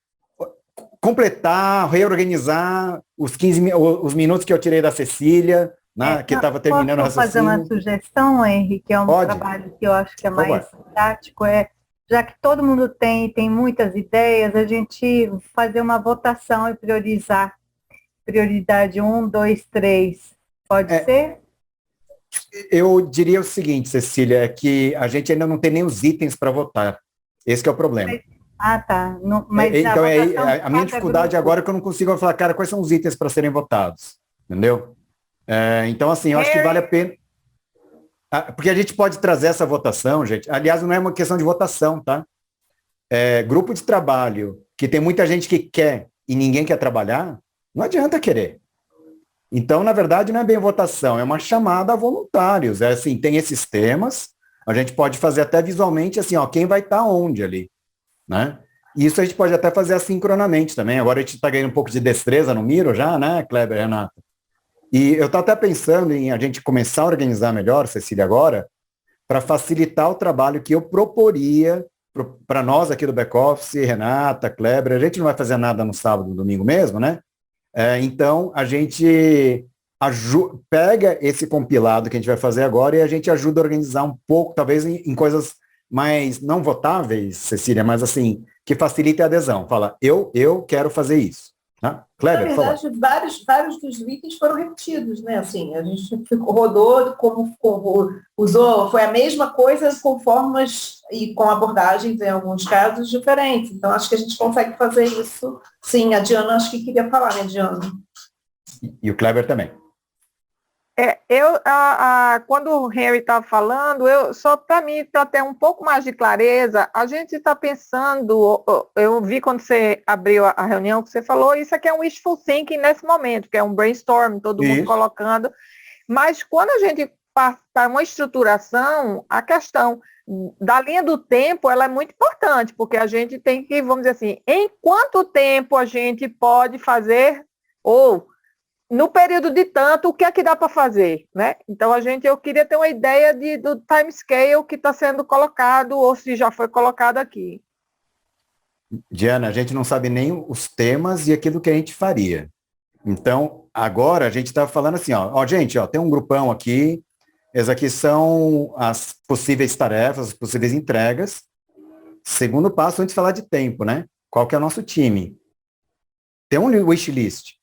completar, reorganizar os minutos que eu tirei da Cecília, né, que estava terminando o raciocínio. Posso fazer uma sugestão, Henri, que é um trabalho que eu acho que é mais prático, já que todo mundo tem muitas ideias, a gente fazer uma votação e priorizar. Prioridade 1, 2, 3. Pode ser? Eu diria o seguinte, Cecília, é que a gente ainda não tem nem os itens para votar. Esse que é o problema. Tá. Não, mas então, a minha dificuldade agora é que eu não consigo falar, cara, quais são os itens para serem votados? Entendeu? Então, assim, eu acho que vale a pena. Porque a gente pode trazer essa votação, gente. Aliás, não é uma questão de votação, tá? Grupo de trabalho, que tem muita gente que quer e ninguém quer trabalhar, não adianta querer. Então, na verdade, não é bem votação, é uma chamada a voluntários. Assim, tem esses temas, a gente pode fazer até visualmente, assim, quem vai estar onde ali, né? Isso a gente pode até fazer assincronamente também. Agora a gente está ganhando um pouco de destreza no Miro já, né, Kleber, Renata? E eu estou até pensando em a gente começar a organizar melhor, Cecília, agora, para facilitar o trabalho que eu proporia para nós aqui do back-office, Renata, Kleber. A gente não vai fazer nada no sábado, no domingo mesmo, né? Então, a gente pega esse compilado que a gente vai fazer agora e a gente ajuda a organizar um pouco, talvez em coisas mais não votáveis, Cecília, mas assim, que facilite a adesão. Fala, eu quero fazer isso. Kleber, na verdade, vários dos itens foram repetidos, né? Assim, a gente rodou como usou, foi a mesma coisa com formas e com abordagens, em alguns casos, diferentes. Então, acho que a gente consegue fazer isso. Sim, a Diana acho que queria falar, né, Diana? E o Kleber também. Quando o Henry estava falando, só para mim, para ter um pouco mais de clareza, a gente está pensando, eu vi quando você abriu a reunião, que você falou, isso aqui é um wishful thinking nesse momento, que é um brainstorm, todo mundo colocando, mas quando a gente passa para uma estruturação, a questão da linha do tempo, ela é muito importante, porque a gente tem que, vamos dizer assim, em quanto tempo a gente pode fazer, ou no período de tanto, o que é que dá para fazer, né? Então, eu queria ter uma ideia do timescale que está sendo colocado, ou se já foi colocado aqui. Diana, a gente não sabe nem os temas e aquilo que a gente faria. Então, agora a gente está falando assim, gente, tem um grupão aqui, essas aqui são as possíveis tarefas, as possíveis entregas. Segundo passo, antes de falar de tempo, né? Qual que é o nosso time? Tem um wishlist.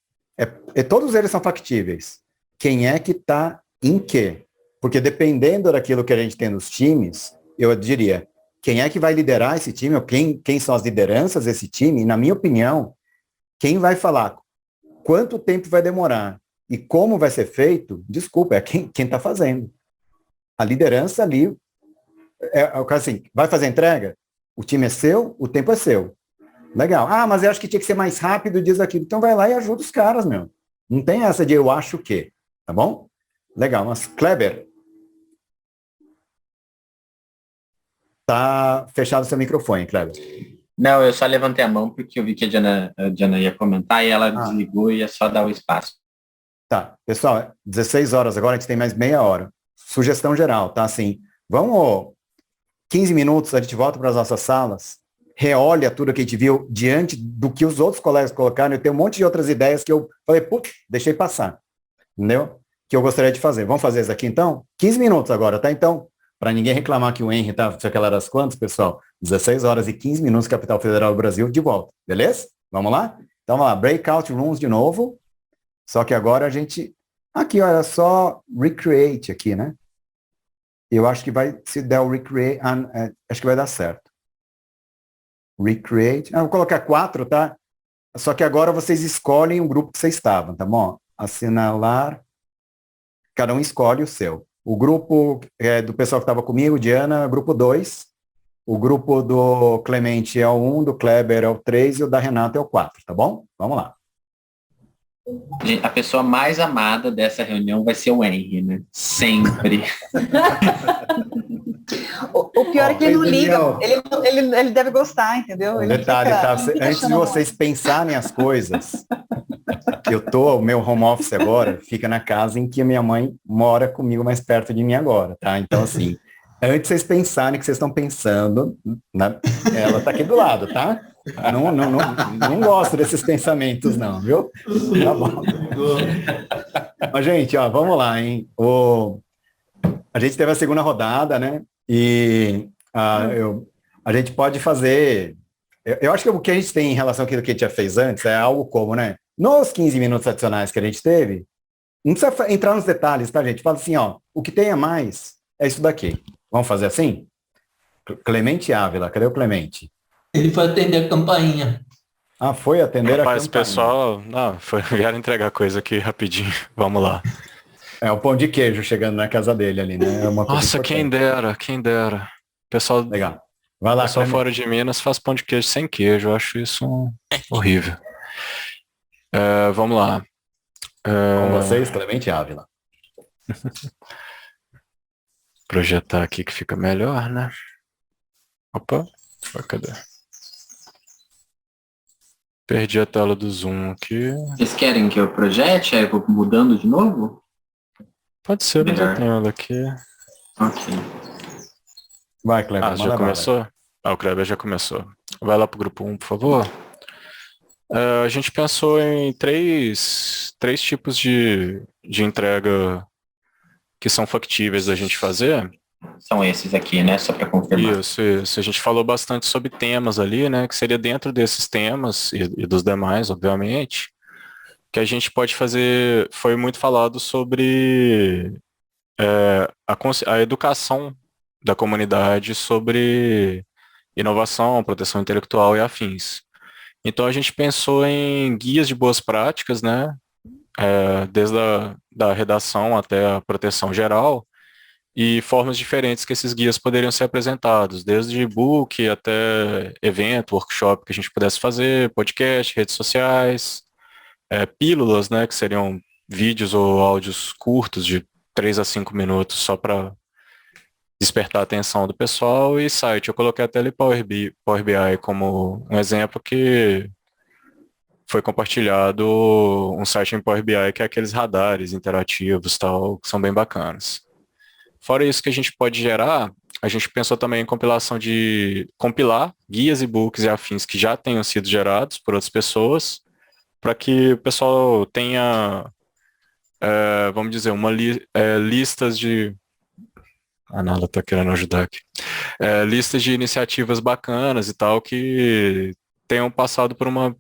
Todos eles são factíveis. Quem é que está em quê? Porque dependendo daquilo que a gente tem nos times, eu diria, quem é que vai liderar esse time, ou quem são as lideranças desse time, e na minha opinião, quem vai falar quanto tempo vai demorar e como vai ser feito, desculpa, é quem está fazendo. A liderança ali, o caso assim, vai fazer entrega? O time é seu, o tempo é seu. Legal. Mas eu acho que tinha que ser mais rápido, diz aquilo. Então vai lá e ajuda os caras, meu. Não tem essa de eu acho que, tá bom? Legal. Mas, Kleber, tá fechado o seu microfone, Kleber. Não, eu só levantei a mão porque eu vi que a Diana ia comentar e ela desligou e é só dar o espaço. Tá. Pessoal, 16 horas agora, a gente tem mais meia hora. Sugestão geral, tá? Assim, vamos 15 minutos, a gente volta para as nossas salas, reolha tudo que a gente viu diante do que os outros colegas colocaram. Eu tenho um monte de outras ideias que eu falei, putz, deixei passar. Entendeu? Que eu gostaria de fazer. Vamos fazer isso aqui então? 15 minutos agora, tá? Então, para ninguém reclamar que o Henry tá aquela das quantas, pessoal? 16 horas e 15 minutos, Capital Federal do Brasil, de volta. Beleza? Vamos lá? Então, vamos lá. Breakout rooms de novo. Só que agora a gente... Aqui, olha só, recreate aqui, né? Eu acho que vai, se der o recreate, acho que vai dar certo. Recreate. Vou colocar 4, tá? Só que agora vocês escolhem o grupo que vocês estavam, tá bom? Assinalar. Cada um escolhe o seu. O grupo do pessoal que estava comigo, Diana, grupo 2. O grupo do Clemente é o 1, do Kleber é o 3 e o da Renata é o 4, tá bom? Vamos lá. A pessoa mais amada dessa reunião vai ser o Henry, né? Sempre. O pior é que ele não liga. Ele deve gostar, entendeu? Ele detalhe, tá? Antes de vocês pensarem as coisas, o meu home office agora fica na casa em que a minha mãe mora comigo mais perto de mim agora, tá? Então, assim, antes de vocês pensarem que vocês estão pensando, ela tá aqui do lado, tá? Não gosto desses pensamentos, não, viu? Tá bom. Mas, gente, vamos lá, hein? A gente teve a segunda rodada, né? E a gente pode fazer... Eu acho que o que a gente tem em relação àquilo que a gente já fez antes é algo como, né? Nos 15 minutos adicionais que a gente teve, não precisa entrar nos detalhes, tá, gente? Fala assim, o que tem a mais é isso daqui. Vamos fazer assim? Clemente Ávila, cadê o Clemente? Ele foi atender a campainha. Foi atender a campainha. Pessoal, vieram entregar coisa aqui rapidinho. Vamos lá. É o pão de queijo chegando na casa dele ali, né? Nossa, quem dera. Pessoal, legal. Vai lá, pessoal fora de Minas faz pão de queijo sem queijo. Eu acho isso horrível. Vamos lá. Com vocês, Clemente Ávila. Projetar aqui que fica melhor, né? Opa, cadê? Perdi a tela do Zoom aqui. Vocês querem que eu projete? Aí eu vou mudando de novo? Pode ser, mas eu tenho ela aqui. Ok. Vai, Kleber. Já começou? O Kleber já começou. Vai lá pro grupo 1, por favor. A gente pensou em três tipos de entrega que são factíveis da gente fazer. São esses aqui, né? Só para confirmar. Isso. A gente falou bastante sobre temas ali, né? Que seria dentro desses temas e dos demais, obviamente, que a gente pode fazer. Foi muito falado sobre a educação da comunidade sobre inovação, proteção intelectual e afins. Então a gente pensou em guias de boas práticas, né? Desde da redação até a proteção geral, e formas diferentes que esses guias poderiam ser apresentados, desde e-book até evento, workshop que a gente pudesse fazer, podcast, redes sociais, pílulas, né, que seriam vídeos ou áudios curtos de 3 a 5 minutos só para despertar a atenção do pessoal, e site. Eu coloquei até ali Power BI como um exemplo que foi compartilhado um site em Power BI que é aqueles radares interativos tal, que são bem bacanas. Fora isso que a gente pode gerar, a gente pensou também em compilar guias, e-books e afins que já tenham sido gerados por outras pessoas, para que o pessoal tenha, vamos dizer, listas de... A Nala está querendo ajudar aqui. Listas de iniciativas bacanas e tal, que tenham passado por uma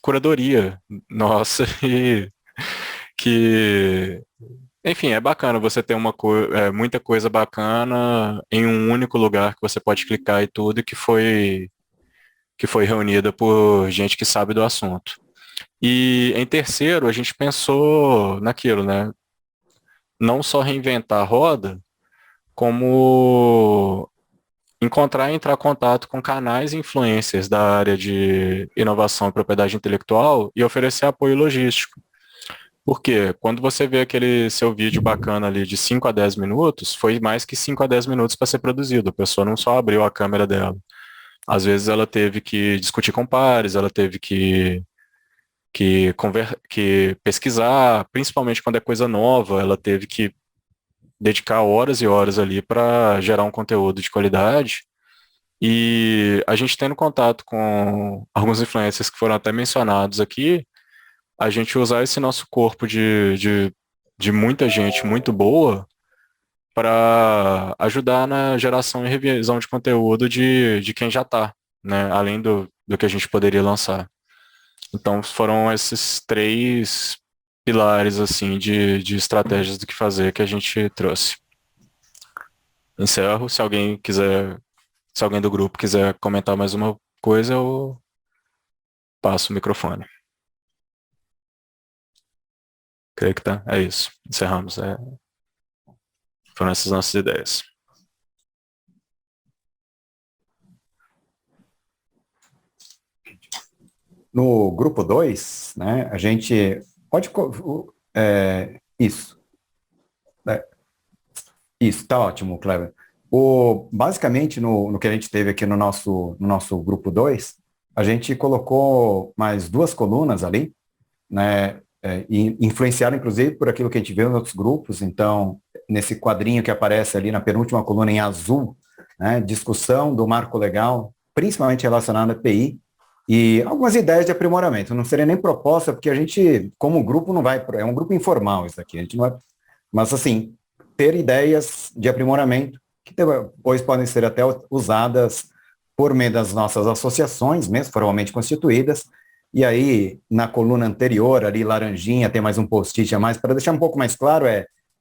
curadoria nossa e que... Enfim, é bacana você ter muita coisa bacana em um único lugar que você pode clicar e tudo, e que foi reunida por gente que sabe do assunto. E em terceiro, a gente pensou naquilo, né? Não só reinventar a roda, como entrar em contato com canais e influencers da área de inovação e propriedade intelectual e oferecer apoio logístico. Porque quando você vê aquele seu vídeo bacana ali de 5 a 10 minutos, foi mais que 5 a 10 minutos para ser produzido. A pessoa não só abriu a câmera dela. Às vezes ela teve que discutir com pares, ela teve que pesquisar, principalmente quando é coisa nova, ela teve que dedicar horas e horas ali para gerar um conteúdo de qualidade. E a gente tendo contato com alguns influencers que foram até mencionados aqui, a gente usar esse nosso corpo de muita gente muito boa para ajudar na geração e revisão de conteúdo de quem já está, né? Além do que a gente poderia lançar. Então foram esses 3 pilares assim de estratégias do que fazer que a gente trouxe. Encerro. Se alguém do grupo quiser comentar mais uma coisa, eu passo o microfone. Creio que tá. É isso. Encerramos. Foram essas nossas ideias. No grupo 2, né, a gente pode... Isso. Isso, tá ótimo, Cleber. Basicamente, no que a gente teve aqui no nosso grupo 2, a gente colocou mais 2 colunas ali, né, e influenciado, inclusive, por aquilo que a gente vê em outros grupos. Então, nesse quadrinho que aparece ali na penúltima coluna em azul, né, discussão do marco legal, principalmente relacionado à API, e algumas ideias de aprimoramento. Não seria nem proposta, porque a gente, como grupo, não vai... É um grupo informal isso aqui, a gente não vai... Mas, assim, ter ideias de aprimoramento, que depois podem ser até usadas por meio das nossas associações, mesmo formalmente constituídas. E aí, na coluna anterior, ali, laranjinha, tem mais um post-it a mais, para deixar um pouco mais claro,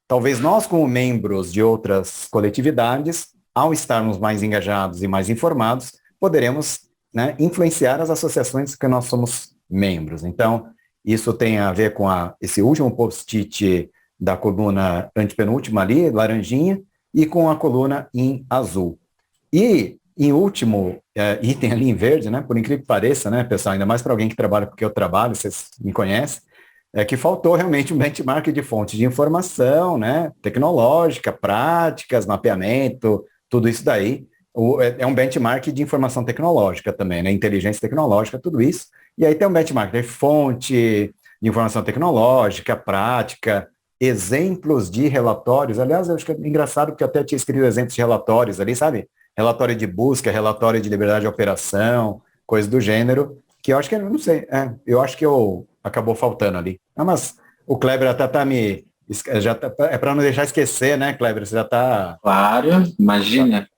talvez nós, como membros de outras coletividades, ao estarmos mais engajados e mais informados, poderemos, né, influenciar as associações que nós somos membros. Então, isso tem a ver com esse último post-it da coluna antepenúltima ali, laranjinha, e com a coluna em azul. E, em último, item ali em verde, né, por incrível que pareça, né, pessoal, ainda mais para alguém que trabalha porque eu trabalho, vocês me conhecem, que faltou realmente um benchmark de fontes de informação, né, tecnológica, práticas, mapeamento, tudo isso daí. É um benchmark de informação tecnológica também, né, inteligência tecnológica, tudo isso. E aí tem um benchmark de fonte de informação tecnológica, prática, exemplos de relatórios. Aliás, eu acho que é engraçado porque eu até tinha escrito exemplos de relatórios ali, sabe? Relatório de busca, relatório de liberdade de operação, coisa do gênero, que eu acho que, não sei, eu acho que acabou faltando ali. Mas o Kleber até está me É para não deixar esquecer, né, Kleber? Você já está... Claro, imagina.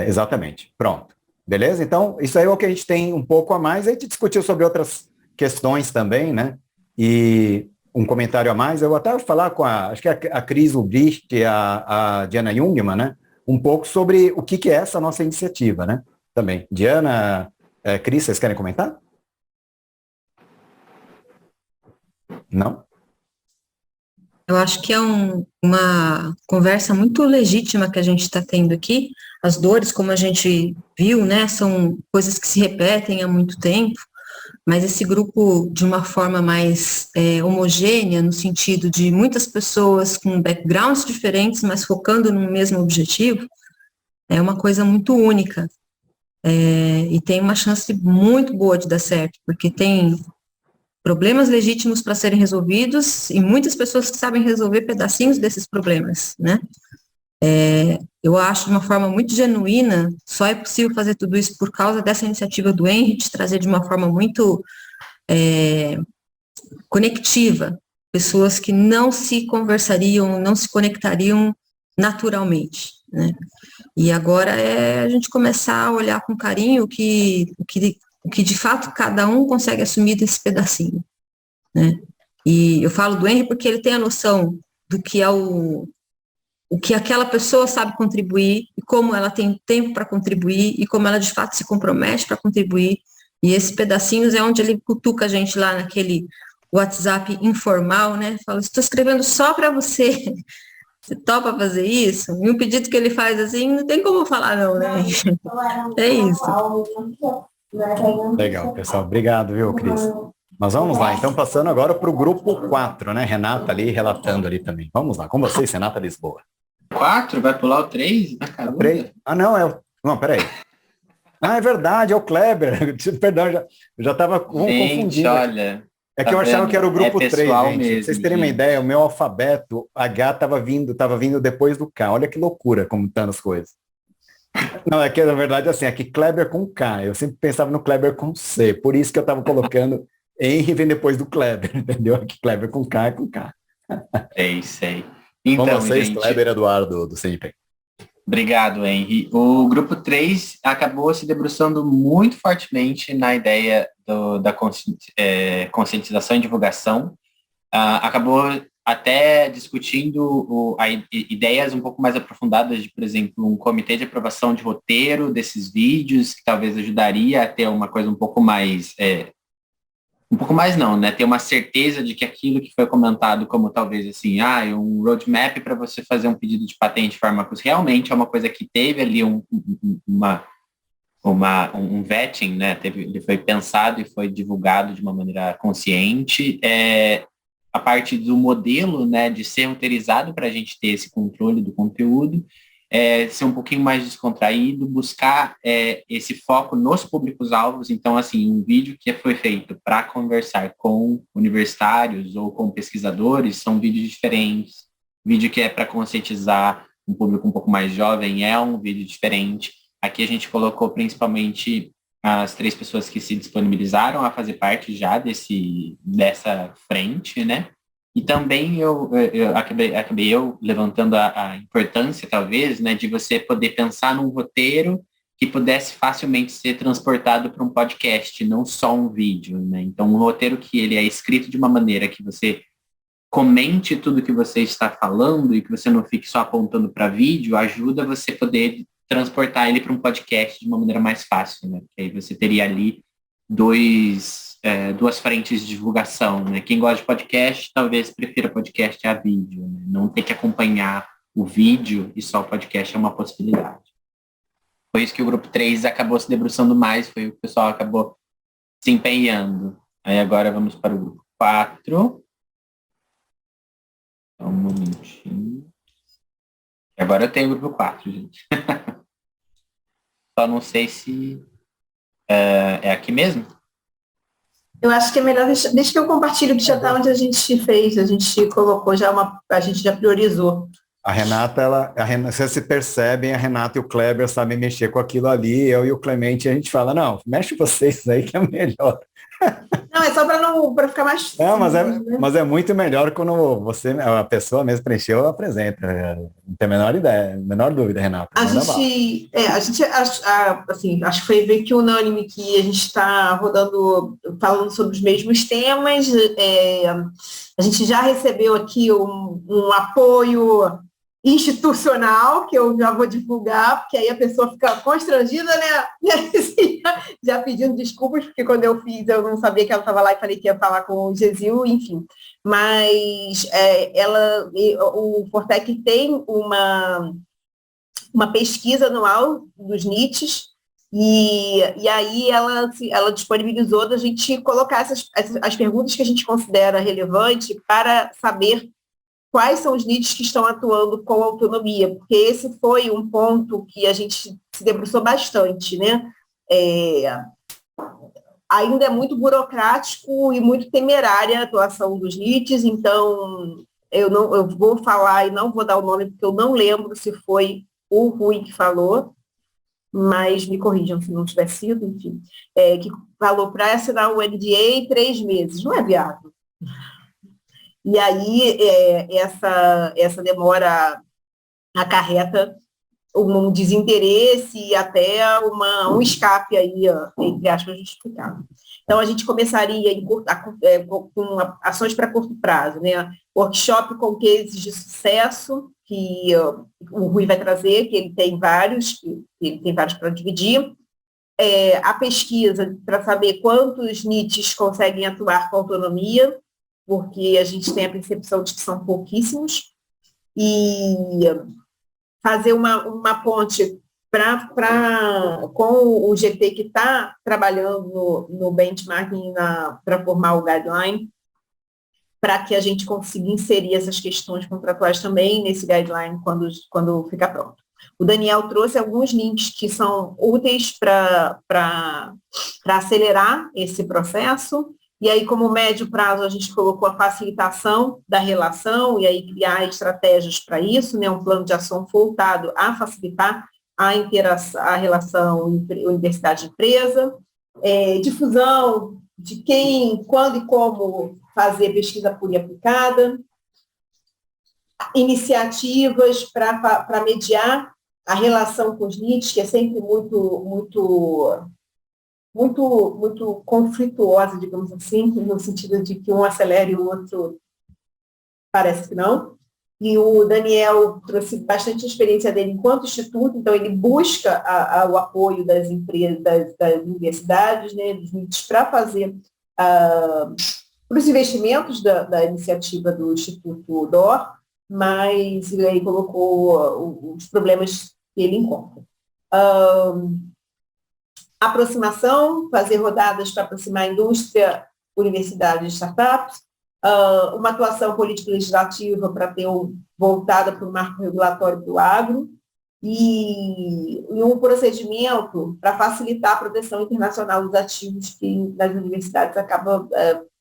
Exatamente. Pronto. Beleza? Então, isso aí é o que a gente tem um pouco a mais. A gente discutiu sobre outras questões também, né? E um comentário a mais, eu até vou falar com acho que a Cris Ubrist e a Diana Jungmann, né? Um pouco sobre o que é essa nossa iniciativa, né? Também. Diana, Cris, vocês querem comentar? Não? Eu acho que é uma conversa muito legítima que a gente está tendo aqui. As dores, como a gente viu, né, são coisas que se repetem há muito tempo, mas esse grupo, de uma forma mais homogênea, no sentido de muitas pessoas com backgrounds diferentes, mas focando no mesmo objetivo, é uma coisa muito única. E tem uma chance muito boa de dar certo, porque tem problemas legítimos para serem resolvidos e muitas pessoas que sabem resolver pedacinhos desses problemas, né? Eu acho de uma forma muito genuína, só é possível fazer tudo isso por causa dessa iniciativa do Henry, de trazer de uma forma muito conectiva, pessoas que não se conversariam, não se conectariam naturalmente, né? E agora é a gente começar a olhar com carinho o que de fato cada um consegue assumir desse pedacinho, né? E eu falo do Henry porque ele tem a noção do que é o que aquela pessoa sabe contribuir, e como ela tem tempo para contribuir, e como ela de fato se compromete para contribuir, e esses pedacinhos é onde ele cutuca a gente lá naquele WhatsApp informal, né? Fala, estou escrevendo só para você, você topa fazer isso? E um pedido que ele faz assim, não tem como falar não, né? É isso. Legal, pessoal. Obrigado, viu, Cris? Mas vamos lá, então passando agora para o grupo 4, né? Renata ali, relatando ali também. Vamos lá, com vocês, Renata Lisboa. 4? Vai pular o 3? Ah, não, não, peraí. Ah, é verdade, é o Kleber. Perdão, eu já estava confundindo. Olha, é que eu achava que era o grupo 3, gente. Mesmo, pra vocês terem uma ideia, o meu alfabeto, H estava vindo depois do K. Olha que loucura como estão as coisas. Não, é que na verdade assim, aqui Kleber com K. Eu sempre pensava no Kleber com C. Por isso que eu estava colocando Henry vem depois do Kleber, entendeu? Aqui Kleber com K é com K. Sei. Então, com vocês, gente, Kleber Eduardo do CNP. Obrigado, Henry. O grupo 3 acabou se debruçando muito fortemente na ideia da conscientização e divulgação. Acabou até discutindo ideias um pouco mais aprofundadas de, por exemplo, um comitê de aprovação de roteiro desses vídeos, que talvez ajudaria a ter uma coisa um pouco mais... não, né? Ter uma certeza de que aquilo que foi comentado como talvez assim, um roadmap para você fazer um pedido de patente de fármacos realmente é uma coisa que teve ali um vetting, né? Ele foi pensado e foi divulgado de uma maneira consciente. A parte do modelo, né, de ser roteirizado para a gente ter esse controle do conteúdo, ser um pouquinho mais descontraído, buscar esse foco nos públicos-alvos. Então, assim, um vídeo que foi feito para conversar com universitários ou com pesquisadores são vídeos diferentes. Vídeo que é para conscientizar um público um pouco mais jovem é um vídeo diferente. Aqui a gente colocou principalmente as 3 pessoas que se disponibilizaram a fazer parte já dessa frente, né? E também eu acabei levantando a importância, talvez, né, de você poder pensar num roteiro que pudesse facilmente ser transportado para um podcast, não só um vídeo, né? Então, um roteiro que ele é escrito de uma maneira que você comente tudo que você está falando e que você não fique só apontando para vídeo, ajuda você poder transportar ele para um podcast de uma maneira mais fácil, né? Porque aí você teria ali duas frentes de divulgação, né? Quem gosta de podcast talvez prefira podcast a vídeo, né? Não ter que acompanhar o vídeo e só o podcast é uma possibilidade. Foi isso que o grupo 3 acabou se debruçando mais, foi o que o pessoal acabou se empenhando. Aí agora vamos para o grupo 4. Só um momentinho. Agora eu tenho o grupo 4, gente. Só não sei se é aqui mesmo. Eu acho que é melhor deixa que eu compartilho, que já está onde a gente fez, a gente colocou a gente já priorizou. A Renata, vocês se percebem, a Renata e o Kleber sabem mexer com aquilo ali, eu e o Clemente, a gente fala, não, mexe vocês aí que é melhor. Não, é só para ficar mais... Não, mas é muito melhor quando a pessoa mesmo preencheu e apresenta. Não tem a menor ideia, a menor dúvida, Renata. A gente acho que foi meio que unânime que a gente está rodando, falando sobre os mesmos temas. A gente já recebeu aqui um apoio institucional, que eu já vou divulgar, porque aí a pessoa fica constrangida, né? Já pedindo desculpas, porque quando eu fiz, eu não sabia que ela estava lá e falei que ia falar com o Gesil, enfim. Mas o Fortec tem uma pesquisa anual dos NITs, e aí ela disponibilizou da gente colocar as perguntas que a gente considera relevante para saber quais são os NITs que estão atuando com autonomia, porque esse foi um ponto que a gente se debruçou bastante, né? Ainda é muito burocrático e muito temerária a atuação dos NITs, então eu vou falar e não vou dar o nome, porque eu não lembro se foi o Rui que falou, mas me corrijam se não tiver sido, enfim, que falou para assinar o NDA 3 meses, não é viável. E aí, essa demora acarreta um desinteresse e até um escape aí, entre aspas, justificado. Então, a gente começaria com ações para curto prazo, né? Workshop com cases de sucesso, que o Rui vai trazer, que ele tem vários para dividir. A pesquisa para saber quantos NITs conseguem atuar com autonomia, porque a gente tem a percepção de que são pouquíssimos, e fazer uma ponte com o GT que está trabalhando no benchmarking para formar o guideline, para que a gente consiga inserir essas questões contratuais também nesse guideline quando ficar pronto. O Daniel trouxe alguns links que são úteis para acelerar esse processo. E aí, como médio prazo, a gente colocou a facilitação da relação e aí criar estratégias para isso, né? Um plano de ação voltado a facilitar a relação universidade-empresa, difusão de quem, quando e como fazer pesquisa pura e aplicada, iniciativas para mediar a relação com os NITs, que é sempre muito conflituosa, digamos assim, no sentido de que um acelera e o outro parece que não. E o Daniel trouxe bastante experiência dele enquanto instituto, então ele busca o apoio das empresas, das universidades, né, dos NITs, para fazer para os investimentos da iniciativa do Instituto DOR, mas ele colocou os problemas que ele encontra. Aproximação, fazer rodadas para aproximar a indústria, universidade e startups, uma atuação político-legislativa para ter voltada para o marco regulatório do agro, e um procedimento para facilitar a proteção internacional dos ativos que nas universidades acaba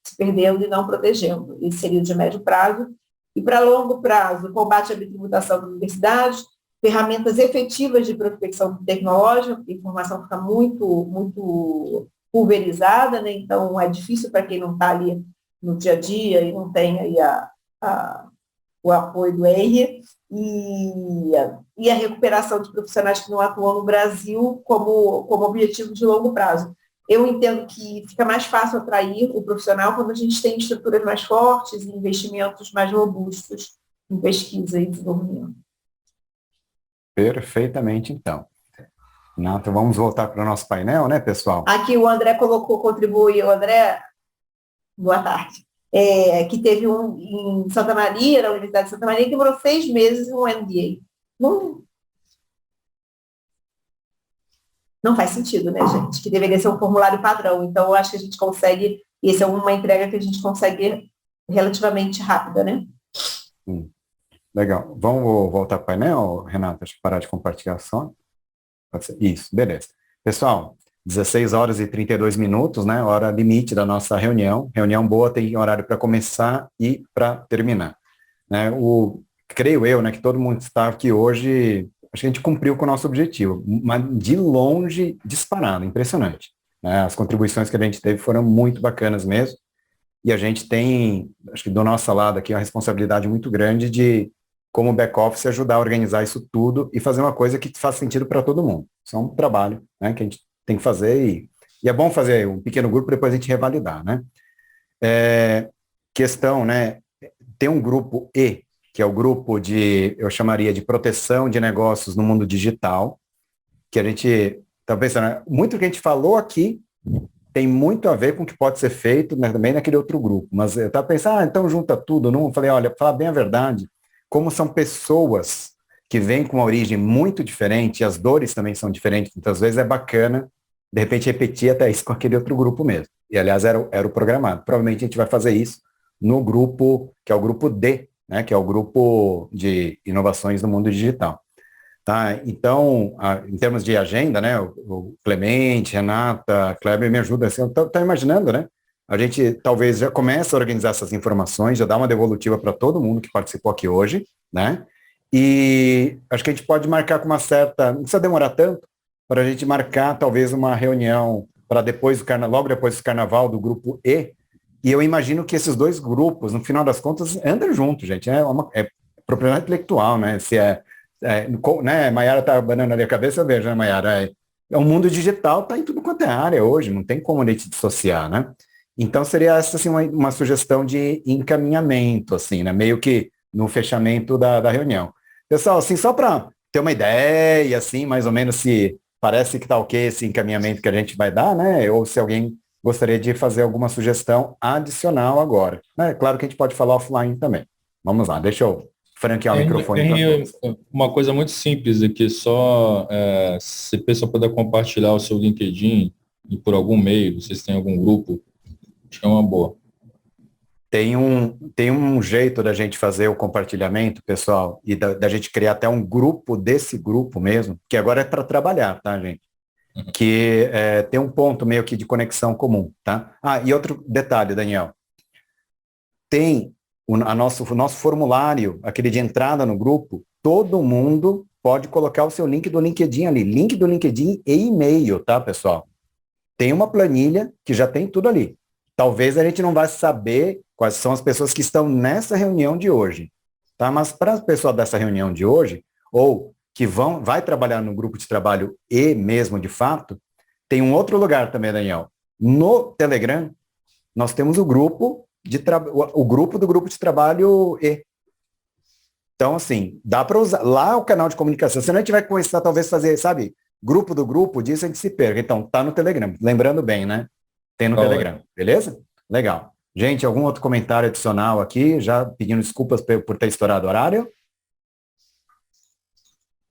se perdendo e não protegendo. Esse seria o de médio prazo. E para longo prazo, combate à bitributação das universidades, ferramentas efetivas de prospecção tecnológica, porque a informação fica muito pulverizada, né? Então é difícil para quem não está ali no dia a dia e não tem aí o apoio do ENRE, e a recuperação de profissionais que não atuam no Brasil como objetivo de longo prazo. Eu entendo que fica mais fácil atrair o profissional quando a gente tem estruturas mais fortes e investimentos mais robustos em pesquisa e desenvolvimento. Perfeitamente, então. Renato, vamos voltar para o nosso painel, né, pessoal? Aqui o André contribuiu. André, boa tarde. Que teve em Santa Maria, na Universidade de Santa Maria, que demorou 6 meses um NDA. Não faz sentido, né, gente? Que deveria ser um formulário padrão. Então, eu acho que a gente consegue, essa é uma entrega que a gente consegue relativamente rápida, né? Legal. Vamos voltar para o painel, Renata? Deixa eu parar de compartilhar só. Isso, beleza. Pessoal, 16 horas e 32 minutos, né? Hora limite da nossa reunião. Reunião boa tem horário para começar e para terminar. Né? Creio eu, né, que todo mundo está aqui hoje, acho que a gente cumpriu com o nosso objetivo, mas de longe disparado, impressionante. né? As contribuições que a gente teve foram muito bacanas mesmo. E a gente tem, acho que do nosso lado aqui, uma responsabilidade muito grande de, como back-office, ajudar a organizar isso tudo e fazer uma coisa que faça sentido para todo mundo. Isso é um trabalho, né, que a gente tem que fazer e é bom fazer um pequeno grupo depois a gente revalidar, né? Questão, né? Tem um grupo E, que é o grupo eu chamaria de proteção de negócios no mundo digital, que a gente, talvez, né, muito que a gente falou aqui tem muito a ver com o que pode ser feito, né, também naquele outro grupo. Mas eu estava pensando, então junta tudo, não? Falei, olha, para falar bem a verdade, como são pessoas que vêm com uma origem muito diferente, e as dores também são diferentes, muitas vezes é bacana, de repente, repetir até isso com aquele outro grupo mesmo. E, aliás, era o programado. Provavelmente a gente vai fazer isso no grupo, que é o grupo D, né, que é o grupo de inovações no mundo digital. Tá? Então, em termos de agenda, né, o Clemente, Renata, Kleber me ajuda. Assim, eu estou imaginando, né? A gente talvez já comece a organizar essas informações, já dá uma devolutiva para todo mundo que participou aqui hoje, né? E acho que a gente pode marcar com uma certa... Não precisa demorar tanto, para a gente marcar talvez uma reunião para depois logo depois do carnaval do grupo E, e eu imagino que esses dois grupos, no final das contas, andam juntos, gente, é propriedade intelectual, né, né, Maiara está abanando ali a cabeça, eu vejo, né, Maiara, o mundo digital está em tudo quanto é área hoje, não tem como a gente dissociar, né, então seria essa, assim, uma sugestão de encaminhamento, assim, né, meio que no fechamento da reunião. Pessoal, assim, só para ter uma ideia, assim, mais ou menos se parece que está ok esse encaminhamento que a gente vai dar, né? Ou se alguém gostaria de fazer alguma sugestão adicional agora. Né? Claro que a gente pode falar offline também. Vamos lá, deixa eu franquear o microfone. Uma coisa muito simples aqui, só se a pessoa puder compartilhar o seu LinkedIn e por algum meio, vocês têm algum grupo, acho que é uma boa. Tem um jeito da gente fazer o compartilhamento, pessoal, e da gente criar até um grupo desse grupo mesmo, que agora é para trabalhar, tá, gente? Que tem um ponto meio que de conexão comum, tá? E outro detalhe, Daniel. Tem o nosso formulário, aquele de entrada no grupo, todo mundo pode colocar o seu link do LinkedIn ali. Link do LinkedIn e e-mail, tá, pessoal? Tem uma planilha que já tem tudo ali. Talvez a gente não vá saber quais são as pessoas que estão nessa reunião de hoje, tá? Mas para as pessoas dessa reunião de hoje, ou que vai trabalhar no grupo de trabalho E mesmo de fato, tem um outro lugar também, Daniel. No Telegram, nós temos o grupo do grupo de trabalho E. Então, assim, dá para usar lá o canal de comunicação. Se a gente vai começar, talvez, fazer, sabe, grupo do grupo, disso a gente se perca. Então, tá no Telegram. Lembrando bem, né? Tem no Telegram, beleza? Legal. Gente, algum outro comentário adicional aqui? Já pedindo desculpas por ter estourado o horário?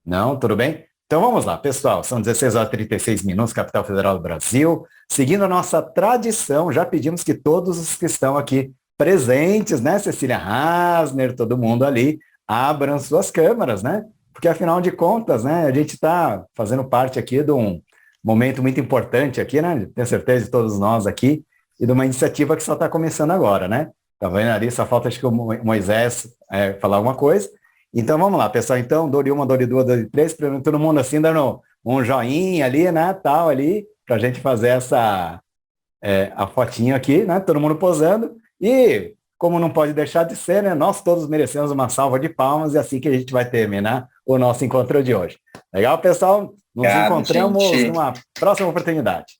Não? Tudo bem? Então vamos lá, pessoal. São 16h36, capital federal do Brasil. Seguindo a nossa tradição, já pedimos que todos os que estão aqui presentes, né? Cecília Hasner, todo mundo ali, abram suas câmeras, né? Porque afinal de contas, né? A gente está fazendo parte aqui de um momento muito importante aqui, né? Tenho certeza de todos nós aqui, e de uma iniciativa que só está começando agora, né? Tá vendo ali? Só falta, acho que o Moisés falar alguma coisa. Então, vamos lá, pessoal. Então, Dori 1, Dori 2, Dori 3, todo mundo assim, dando um joinha ali, né? Tal, ali, pra gente fazer a fotinha aqui, né? Todo mundo posando. E, como não pode deixar de ser, né? Nós todos merecemos uma salva de palmas e assim que a gente vai terminar o nosso encontro de hoje. Legal, pessoal? Nos encontramos numa próxima oportunidade.